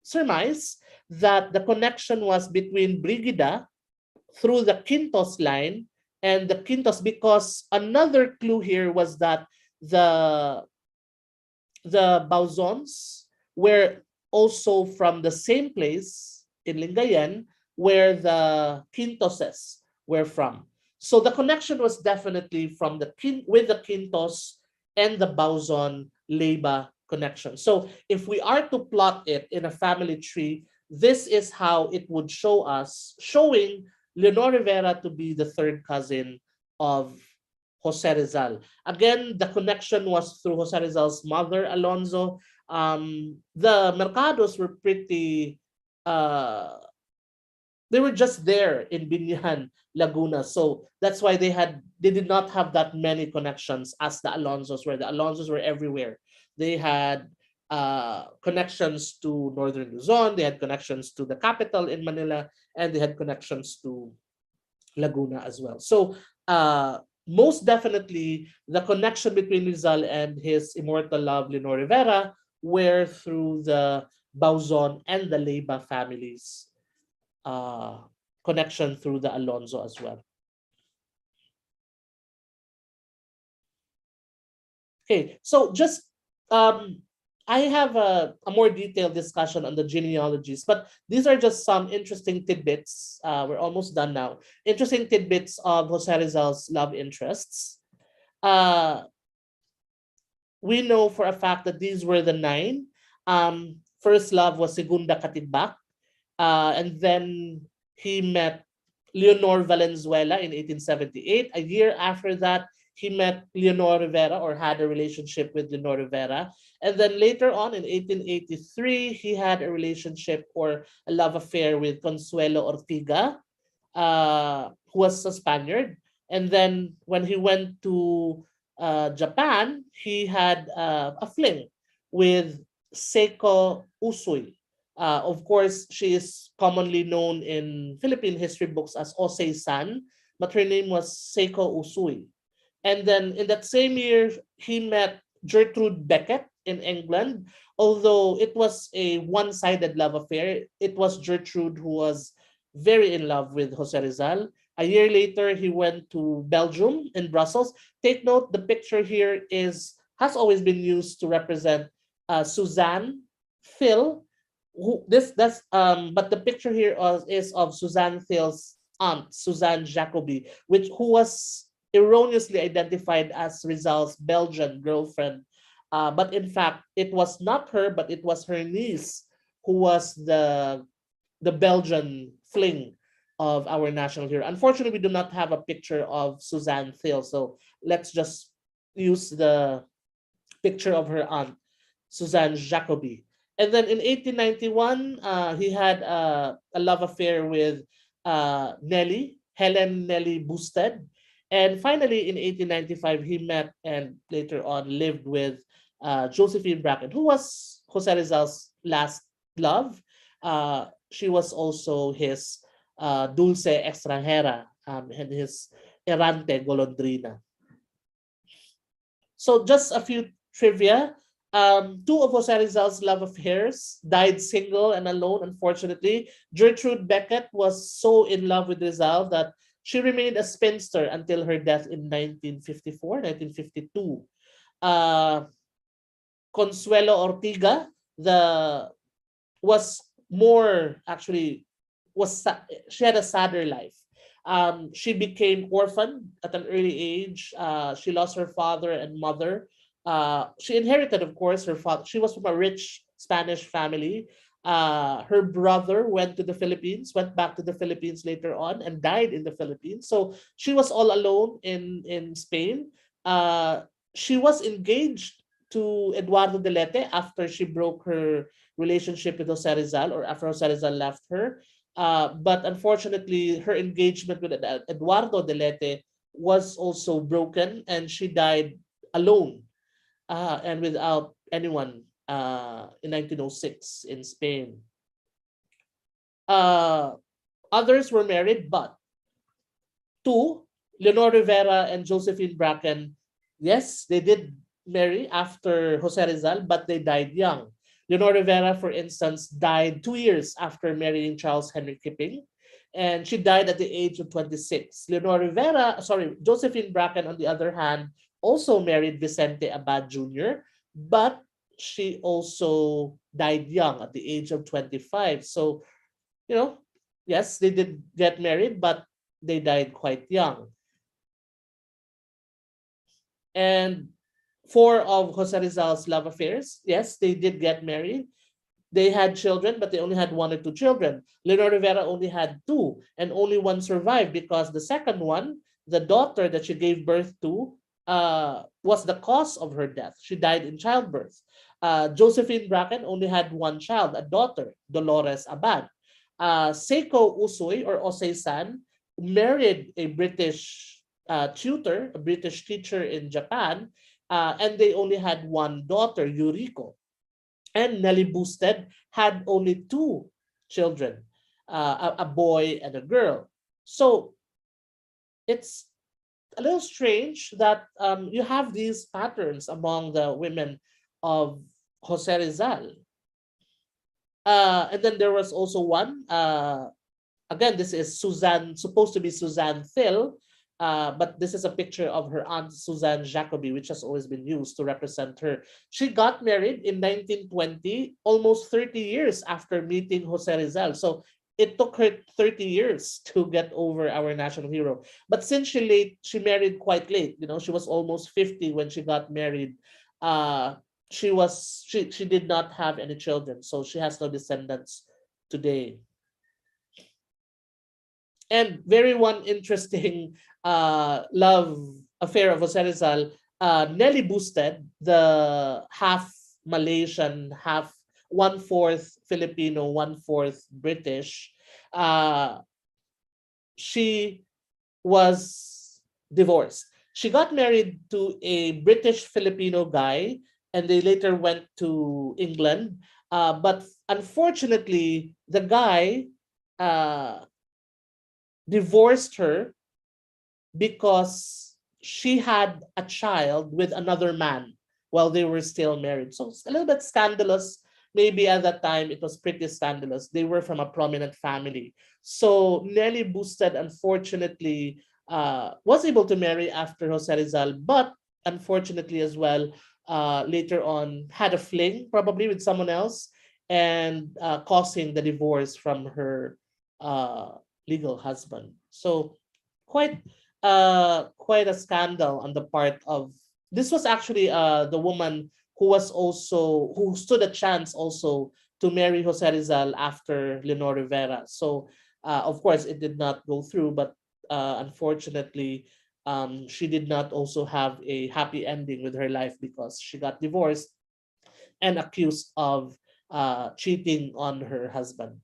surmise that the connection was between Brigida through the Quintos line and the Quintos, because another clue here was that the Bauzons were also from the same place in Lingayen where the Quintoses were from. So the connection was definitely from with the Quintos and the Bauzon Leyva connection. So if we are to plot it in a family tree, this is how it would show us, showing Leonor Rivera to be the third cousin of Jose Rizal. Again, the connection was through Jose Rizal's mother, Alonzo. The Mercados were pretty, they were just there in Binyan, Laguna. So that's why they did not have that many connections as the Alonzos were. The Alonzos were everywhere. They had connections to Northern Luzon, they had connections to the capital in Manila, and they had connections to Laguna as well. So most definitely, the connection between Rizal and his immortal love, Leonor Rivera, were through the Bauzon and the Leyva families. Connection through the Alonzo as well. Okay, so just I have a more detailed discussion on the genealogies, but these are just some interesting tidbits. We're almost done now. Interesting tidbits of Jose Rizal's love interests. We know for a fact that these were the 9. First love was Segunda Katimbak, and then he met Leonor Valenzuela in 1878. A year after that, he met Leonor Rivera, or had a relationship with Leonor Rivera. And then later on in 1883, he had a relationship or a love affair with Consuelo Ortiga, who was a Spaniard. And then when he went to Japan, he had a fling with Seiko Usui. Of course, she is commonly known in Philippine history books as Osei-san, but her name was Seiko Usui. And then in that same year, he met Gertrude Beckett in England. Although it was a one-sided love affair, it was Gertrude who was very in love with Jose Rizal. A year later, he went to Belgium in Brussels. Take note, the picture here has always been used to represent Suzanne, Phil. But the picture here is of Suzanne Phil's aunt, Suzanne Jacobi, who was erroneously identified as Rizal's Belgian girlfriend. But in fact, it was not her, but it was her niece who was the Belgian fling of our national hero. Unfortunately, we do not have a picture of Suzanne Thiel, so let's just use the picture of her aunt, Suzanne Jacobi. And then in 1891, he had a love affair with Helen Nelly Boosted. And finally, in 1895, he met and later on lived with Josephine Bracken, who was Jose Rizal's last love. She was also his dulce extranjera and his errante golondrina. So just a few trivia. Two of Jose Rizal's love affairs died single and alone, unfortunately. Gertrude Beckett was so in love with Rizal that she remained a spinster until her death in 1954, 1952. Consuelo Ortiga, was more actually she had a sadder life. She became orphaned at an early age. She lost her father and mother. She inherited, of course, her father. She was from a rich Spanish family. Her brother went back to the Philippines later on, and died in the Philippines. So she was all alone in Spain. She was engaged to Eduardo Delete after she broke her relationship with Jose Rizal, or after Jose Rizal left her. But unfortunately, her engagement with Eduardo Delete was also broken, and she died alone and without anyone in 1906 in Spain. Others were married, but two, Leonor Rivera and Josephine Bracken, yes, they did marry after Jose Rizal, but they died young. Leonor Rivera, for instance, died 2 years after marrying Charles Henry Kipping, and she died at the age of 26. Josephine Bracken, on the other hand, also married Vicente Abad Jr., but she also died young at the age of 25. So, yes, they did get married, but they died quite young. And four of Jose Rizal's love affairs, yes, they did get married. They had children, but they only had one or two children. Leonor Rivera only had two, and only one survived because the second one, the daughter that she gave birth to, was the cause of her death. She died in childbirth. Josephine Bracken only had one child, a daughter, Dolores Abad. Seiko Usoy, or Osei-san, married a British tutor, a British teacher in Japan, and they only had one daughter, Yuriko. And Nelly Boosted had only two children, a boy and a girl. So it's a little strange that you have these patterns among the women of Jose Rizal. And then there was also one, again, this is supposed to be Suzanne Thill, but this is a picture of her aunt Suzanne Jacobi, which has always been used to represent her. She got married in 1920, almost 30 years after meeting Jose Rizal. So it took her 30 years to get over our national hero. But since she married quite late, she was almost 50 when she got married. She did not have any children, so she has no descendants today. And very one interesting love affair of Jose Rizal, Nelly Boosted, the half Malaysian, half 1/4 Filipino, 1/4 British, she was divorced. She got married to a British Filipino guy, and they later went to England. But unfortunately, the guy divorced her because she had a child with another man while they were still married. So it's a little bit scandalous, maybe at that time it was pretty scandalous. They were from a prominent family. So Nelly Busted, unfortunately, was able to marry after Jose Rizal, but unfortunately as well, later on had a fling probably with someone else, and causing the divorce from her legal husband. So quite quite a scandal on the part of, this was actually the woman who was also, who stood a chance also to marry Jose Rizal after Leonor Rivera. So of course it did not go through, but unfortunately she did not also have a happy ending with her life because she got divorced and accused of cheating on her husband.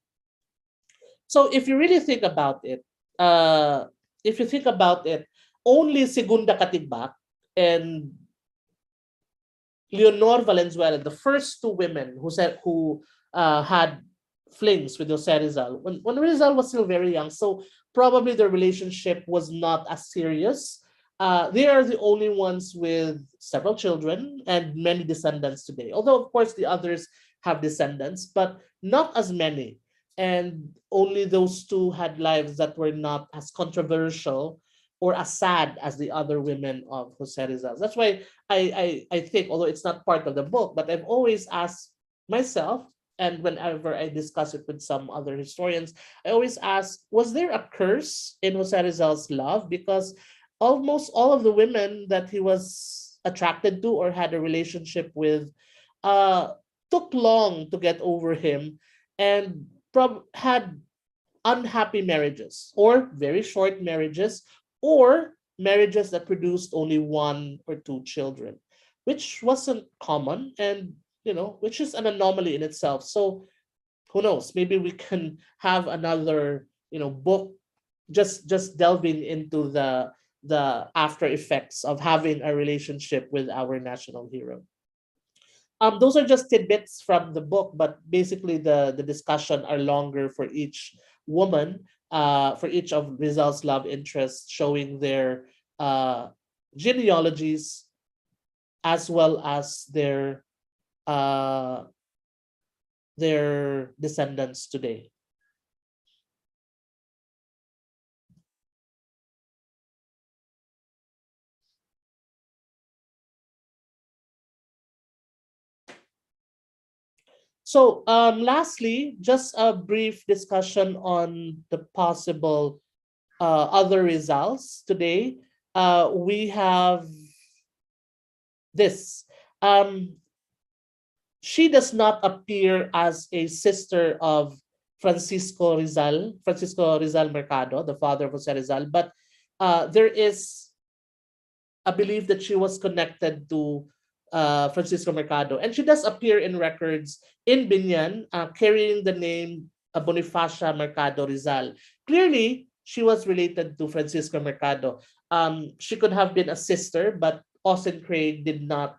So if you really think about it, uh, if you think about it, only Segunda Katigbak and Leonor Valenzuela, the first two women who had flings with Jose Rizal when Rizal was still very young. So probably their relationship was not as serious. They are the only ones with several children and many descendants today. Although of course the others have descendants, but not as many. And only those two had lives that were not as controversial or as sad as the other women of Jose Rizal. That's why I think, although it's not part of the book, but I've always asked myself, and whenever I discuss it with some other historians, I always ask, was there a curse in Jose Rizal's love? Because almost all of the women that he was attracted to or had a relationship with uh, took long to get over him, and had unhappy marriages or very short marriages, or marriages that produced only one or two children, which wasn't common, and which is an anomaly in itself. So who knows, maybe we can have another book just delving into the after effects of having a relationship with our national hero. Those are just tidbits from the book, but basically the discussion are longer for each woman, for each of Rizal's love interests, showing their genealogies as well as uh, their descendants today. So, lastly, just a brief discussion on the possible other results today. We have this. Um, she does not appear as a sister of Francisco Rizal Mercado, the father of Jose Rizal, but there is a belief that she was connected to Francisco Mercado. And she does appear in records in Binyan, carrying the name Bonifacia Mercado Rizal. Clearly, she was related to Francisco Mercado. She could have been a sister, but Austin Craig did not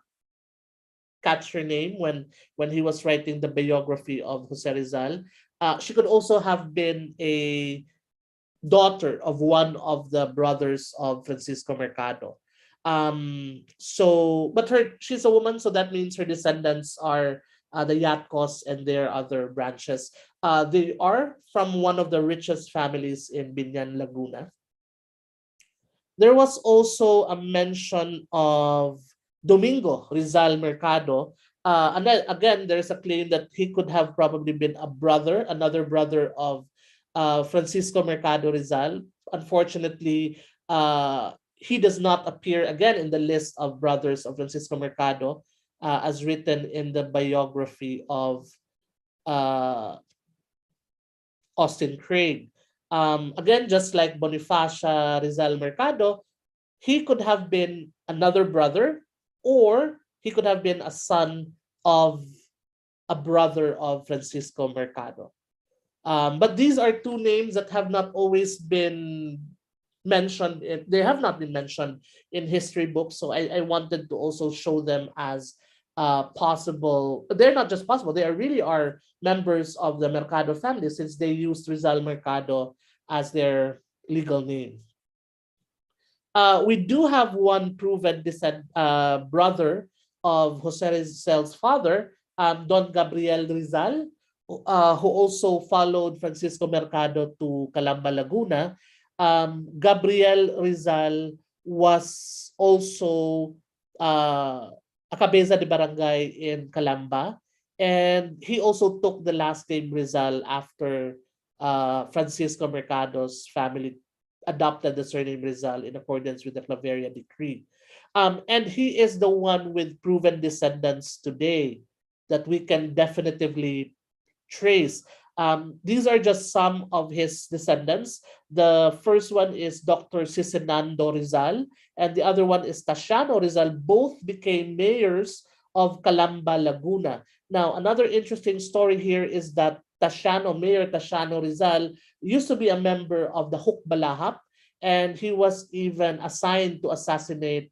catch her name when he was writing the biography of Jose Rizal. She could also have been a daughter of one of the brothers of Francisco Mercado. But she's a woman, so that means her descendants are the Yatcos and their other branches. They are from one of the richest families in Binyan, Laguna. There was also a mention of Domingo Rizal Mercado. And then again, there's a claim that he could have probably been another brother of Francisco Mercado Rizal. Unfortunately, he does not appear again in the list of brothers of Francisco Mercado, as written in the biography of uh, Austin Craig. Again, just like Bonifacia Rizal Mercado, he could have been another brother, or he could have been a son of a brother of Francisco Mercado. But these are two names that have not always been mentioned. They have not been mentioned in history books. So I wanted to also show them as possible. They're not just possible. They really are members of the Mercado family, since they used Rizal Mercado as their legal name. We do have one proven brother of Jose Rizal's father, Don Gabriel Rizal, who also followed Francisco Mercado to Calamba, Laguna. Gabriel Rizal was also a cabeza de barangay in Calamba, and he also took the last name Rizal after Francisco Mercado's family adopted the surname Rizal in accordance with the Claveria decree. And he is the one with proven descendants today that we can definitively trace. These are just some of his descendants. The first one is Dr. Cicinando Rizal, and the other one is Tasciano Rizal. Both became mayors of Calamba, Laguna. Now, another interesting story here is that Mayor Tasciano Rizal, used to be a member of the Hukbalahap, and he was even assigned to assassinate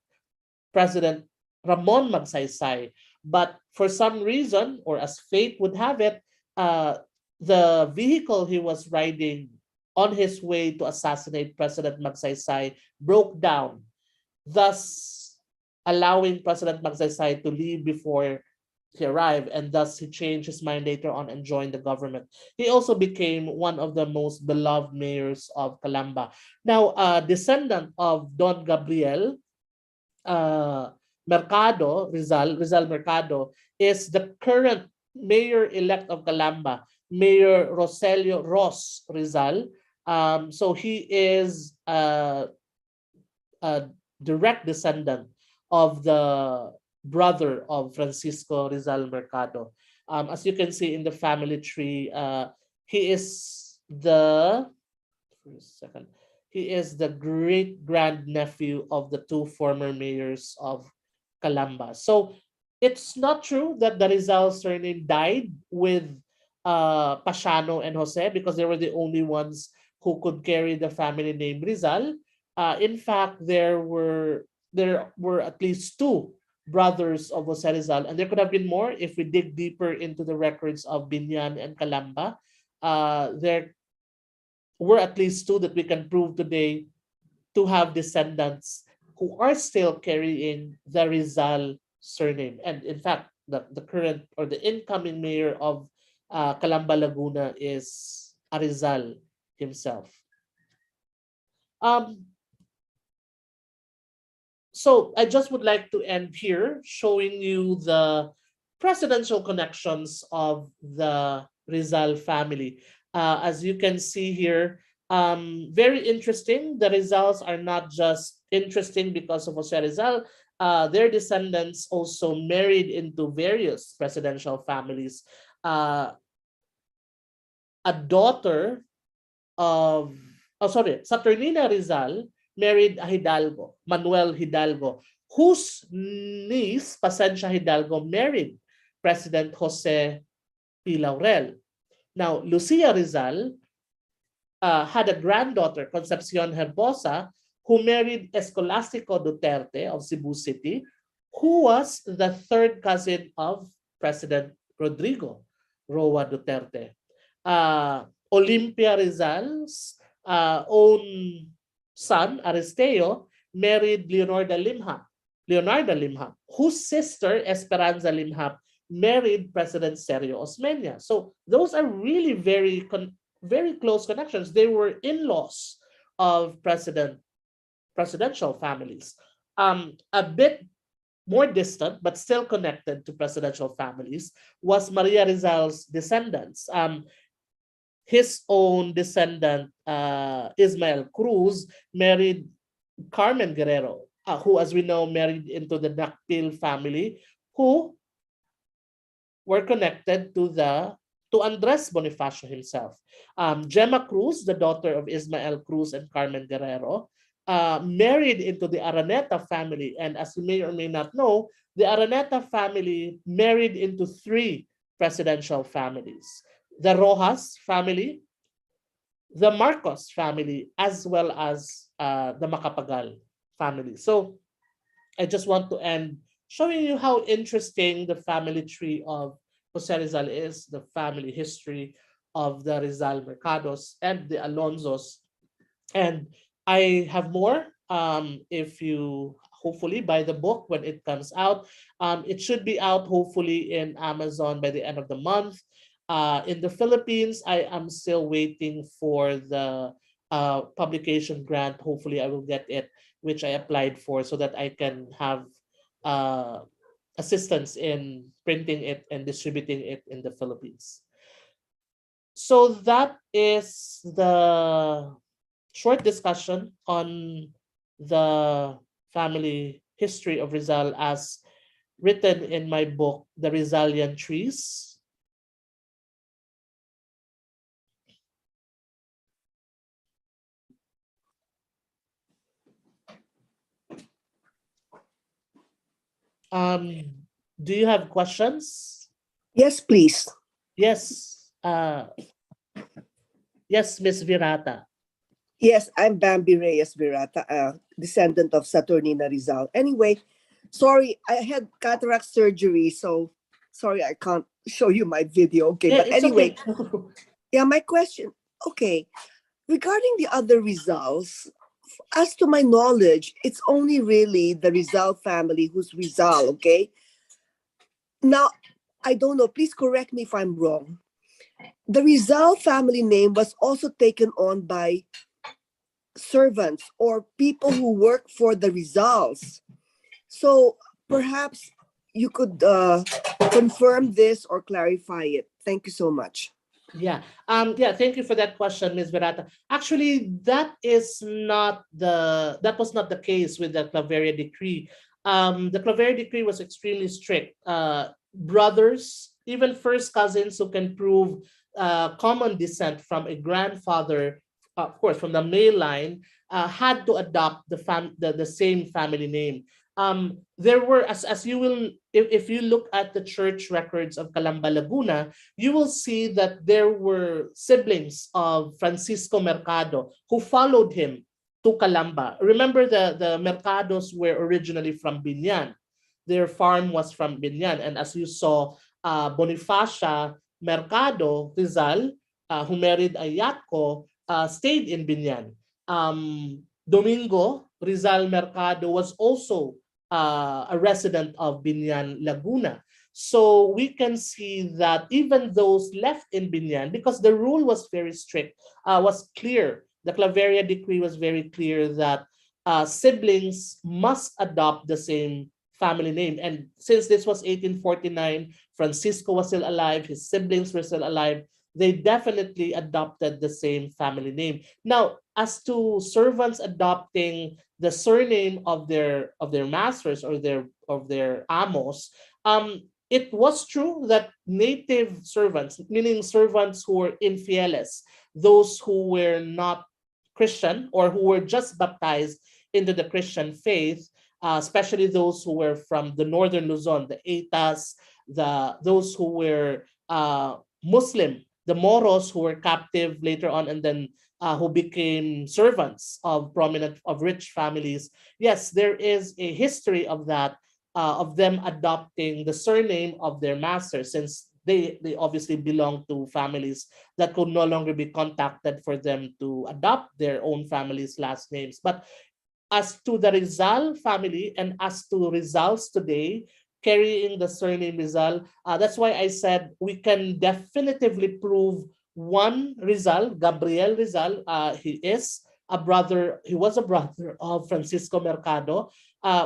President Ramon Magsaysay. But for some reason, or as fate would have it, the vehicle he was riding on his way to assassinate President Magsaysay broke down, thus allowing President Magsaysay to leave before he arrived, and thus he changed his mind later on and joined the government. He also became one of the most beloved mayors of Calamba. Now, a descendant of Don Gabriel, Rizal Mercado, is the current mayor-elect of Calamba, Mayor Roselio Ros Rizal. So he is a direct descendant of the brother of Francisco Rizal Mercado. As you can see in the family tree, he is the second. He is the great grandnephew of the two former mayors of Calamba. So it's not true that the Rizal surname died with Pasiano and Jose, because they were the only ones who could carry the family name Rizal. In fact, there were at least two brothers of Jose Rizal, and there could have been more if we dig deeper into the records of Binyan and Calamba. There were at least two that we can prove today to have descendants who are still carrying the Rizal surname. And in fact, the current or the incoming mayor of Calamba, Laguna is a Rizal himself. Um, so I just would like to end here showing you the presidential connections of the Rizal family. As you can see here, very interesting. The Rizals are not just interesting because of Jose Rizal. Their descendants also married into various presidential families. A daughter of, Saturnina Rizal married a Hidalgo, Manuel Hidalgo, whose niece, Pasencia Hidalgo, married President Jose P. Laurel. Now, Lucia Rizal had a granddaughter, Concepcion Herbosa, who married Escolastico Duterte of Cebu City, who was the third cousin of President Rodrigo Roa Duterte. Olympia Rizal's own son, Aristeo, married Leonarda Limham, whose sister, Esperanza Limham, married President Sergio Osmeña. So those are really very close connections. They were in-laws of presidential families. A bit more distant, but still connected to presidential families, was Maria Rizal's descendants. His own descendant, Ismael Cruz, married Carmen Guerrero, who, as we know, married into the Nakpil family, who were connected to Andres Bonifacio himself. Gemma Cruz, the daughter of Ismael Cruz and Carmen Guerrero, married into the Araneta family. And as you may or may not know, the Araneta family married into three presidential families: the Rojas family, the Marcos family, as well as the Macapagal family. So I just want to end showing you how interesting the family tree of Jose Rizal is, the family history of the Rizal Mercados and the Alonzos. And I have more if you hopefully buy the book when it comes out. It should be out hopefully in Amazon by the end of the month. In the Philippines, I am still waiting for the publication grant. Hopefully, I will get it, which I applied for, so that I can have uh, assistance in printing it and distributing it in the Philippines. So that is the short discussion on the family history of Rizal as written in my book, The Rizalian Trees. Do you have questions? Yes, please. Yes. Yes, Miss Virata. Yes, I'm Bambi Reyes Virata, descendant of Saturnina Rizal. Anyway, sorry, I had cataract surgery, so sorry I can't show you my video. Okay, Yeah, but it's anyway, okay. yeah, my question. Okay, regarding the other Rizals, as to my knowledge, it's only really the Rizal family who's Rizal. Okay, now I don't know. Please correct me if I'm wrong. The Rizal family name was also taken on by servants or people who work for the Rizals. So perhaps you could confirm this or clarify it. Thank you so much. Yeah. Yeah, thank you for that question, Ms. Virata. Actually, that was not the case with the Claveria decree. The Claveria decree was extremely strict. Brothers, even first cousins who can prove common descent from a grandfather, of course, from the male line, had to adopt the same family name. There were, as you will, if you look at the church records of Calamba, Laguna, you will see that there were siblings of Francisco Mercado who followed him to Calamba. Remember, the Mercados were originally from Binyan. Their farm was from Binyan. And as you saw, Bonifacia Mercado Rizal, who married Ayatko, stayed in Binyan. Domingo Rizal Mercado was also a resident of Binyan, Laguna. So we can see that even those left in Binyan, because the rule was very strict, was clear. The Claveria decree was very clear that siblings must adopt the same family name. And since this was 1849, Francisco was still alive, his siblings were still alive, they definitely adopted the same family name. Now, as to servants adopting the surname of their masters or their amos, it was true that native servants, meaning servants who were infieles, those who were not Christian or who were just baptized into the Christian faith, especially those who were from the northern Luzon, the Etas, those who were Muslim, the Moros who were captive later on, and then who became servants of rich families. Yes, there is a history of that, of them adopting the surname of their master, since they obviously belong to families that could no longer be contacted for them to adopt their own family's last names. But as to the Rizal family and as to Rizals today carrying the surname Rizal, that's why I said we can definitively prove one Rizal, Gabriel Rizal. He was a brother of Francisco Mercado.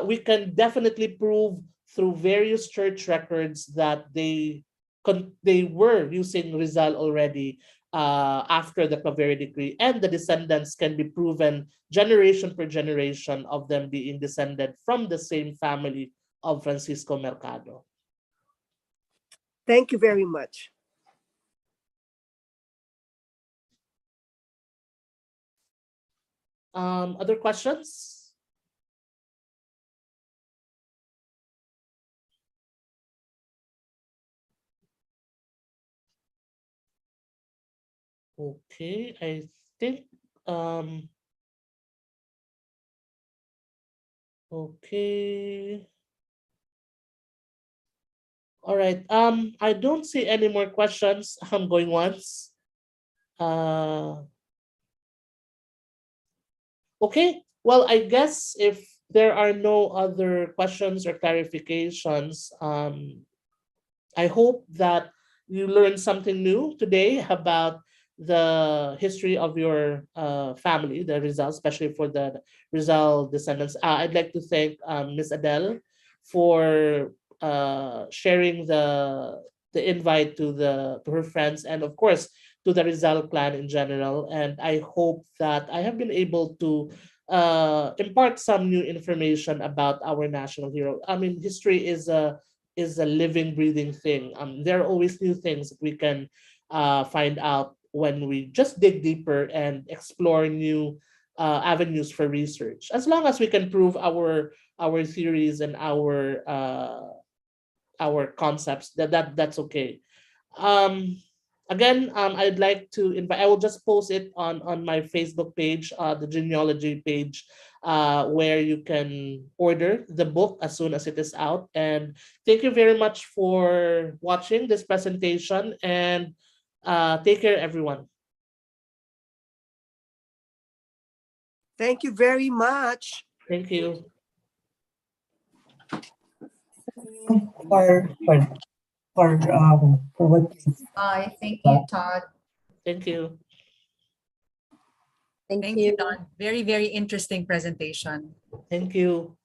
We can definitely prove through various church records that they were using Rizal already after the Claveria decree, and the descendants can be proven generation per generation of them being descended from the same family of Francisco Mercado. Thank you very much. Other questions? Okay, I think okay. All right. I don't see any more questions. I'm going once. Uh, okay. Well, I guess if there are no other questions or clarifications, I hope that you learned something new today about the history of your family, the Rizal, especially for the Rizal descendants. I'd like to thank Miss Adele for sharing the invite to her friends, and of course to the Rizal clan in general. And I hope that I have been able to impart some new information about our national hero. I mean, history is a living, breathing thing. There are always new things that we can find out when we just dig deeper and explore new avenues for research. As long as we can prove our theories and our concepts, that's okay. Um, Again, I'd like to invite. I will just post it on my Facebook page, the genealogy page, where you can order the book as soon as it is out. And thank you very much for watching this presentation. And take care, everyone. Thank you very much. Thank you. for for for what Bye. Thank you, Todd. Thank you. Thank Thank you. you, Don. Very, very interesting presentation. Thank you.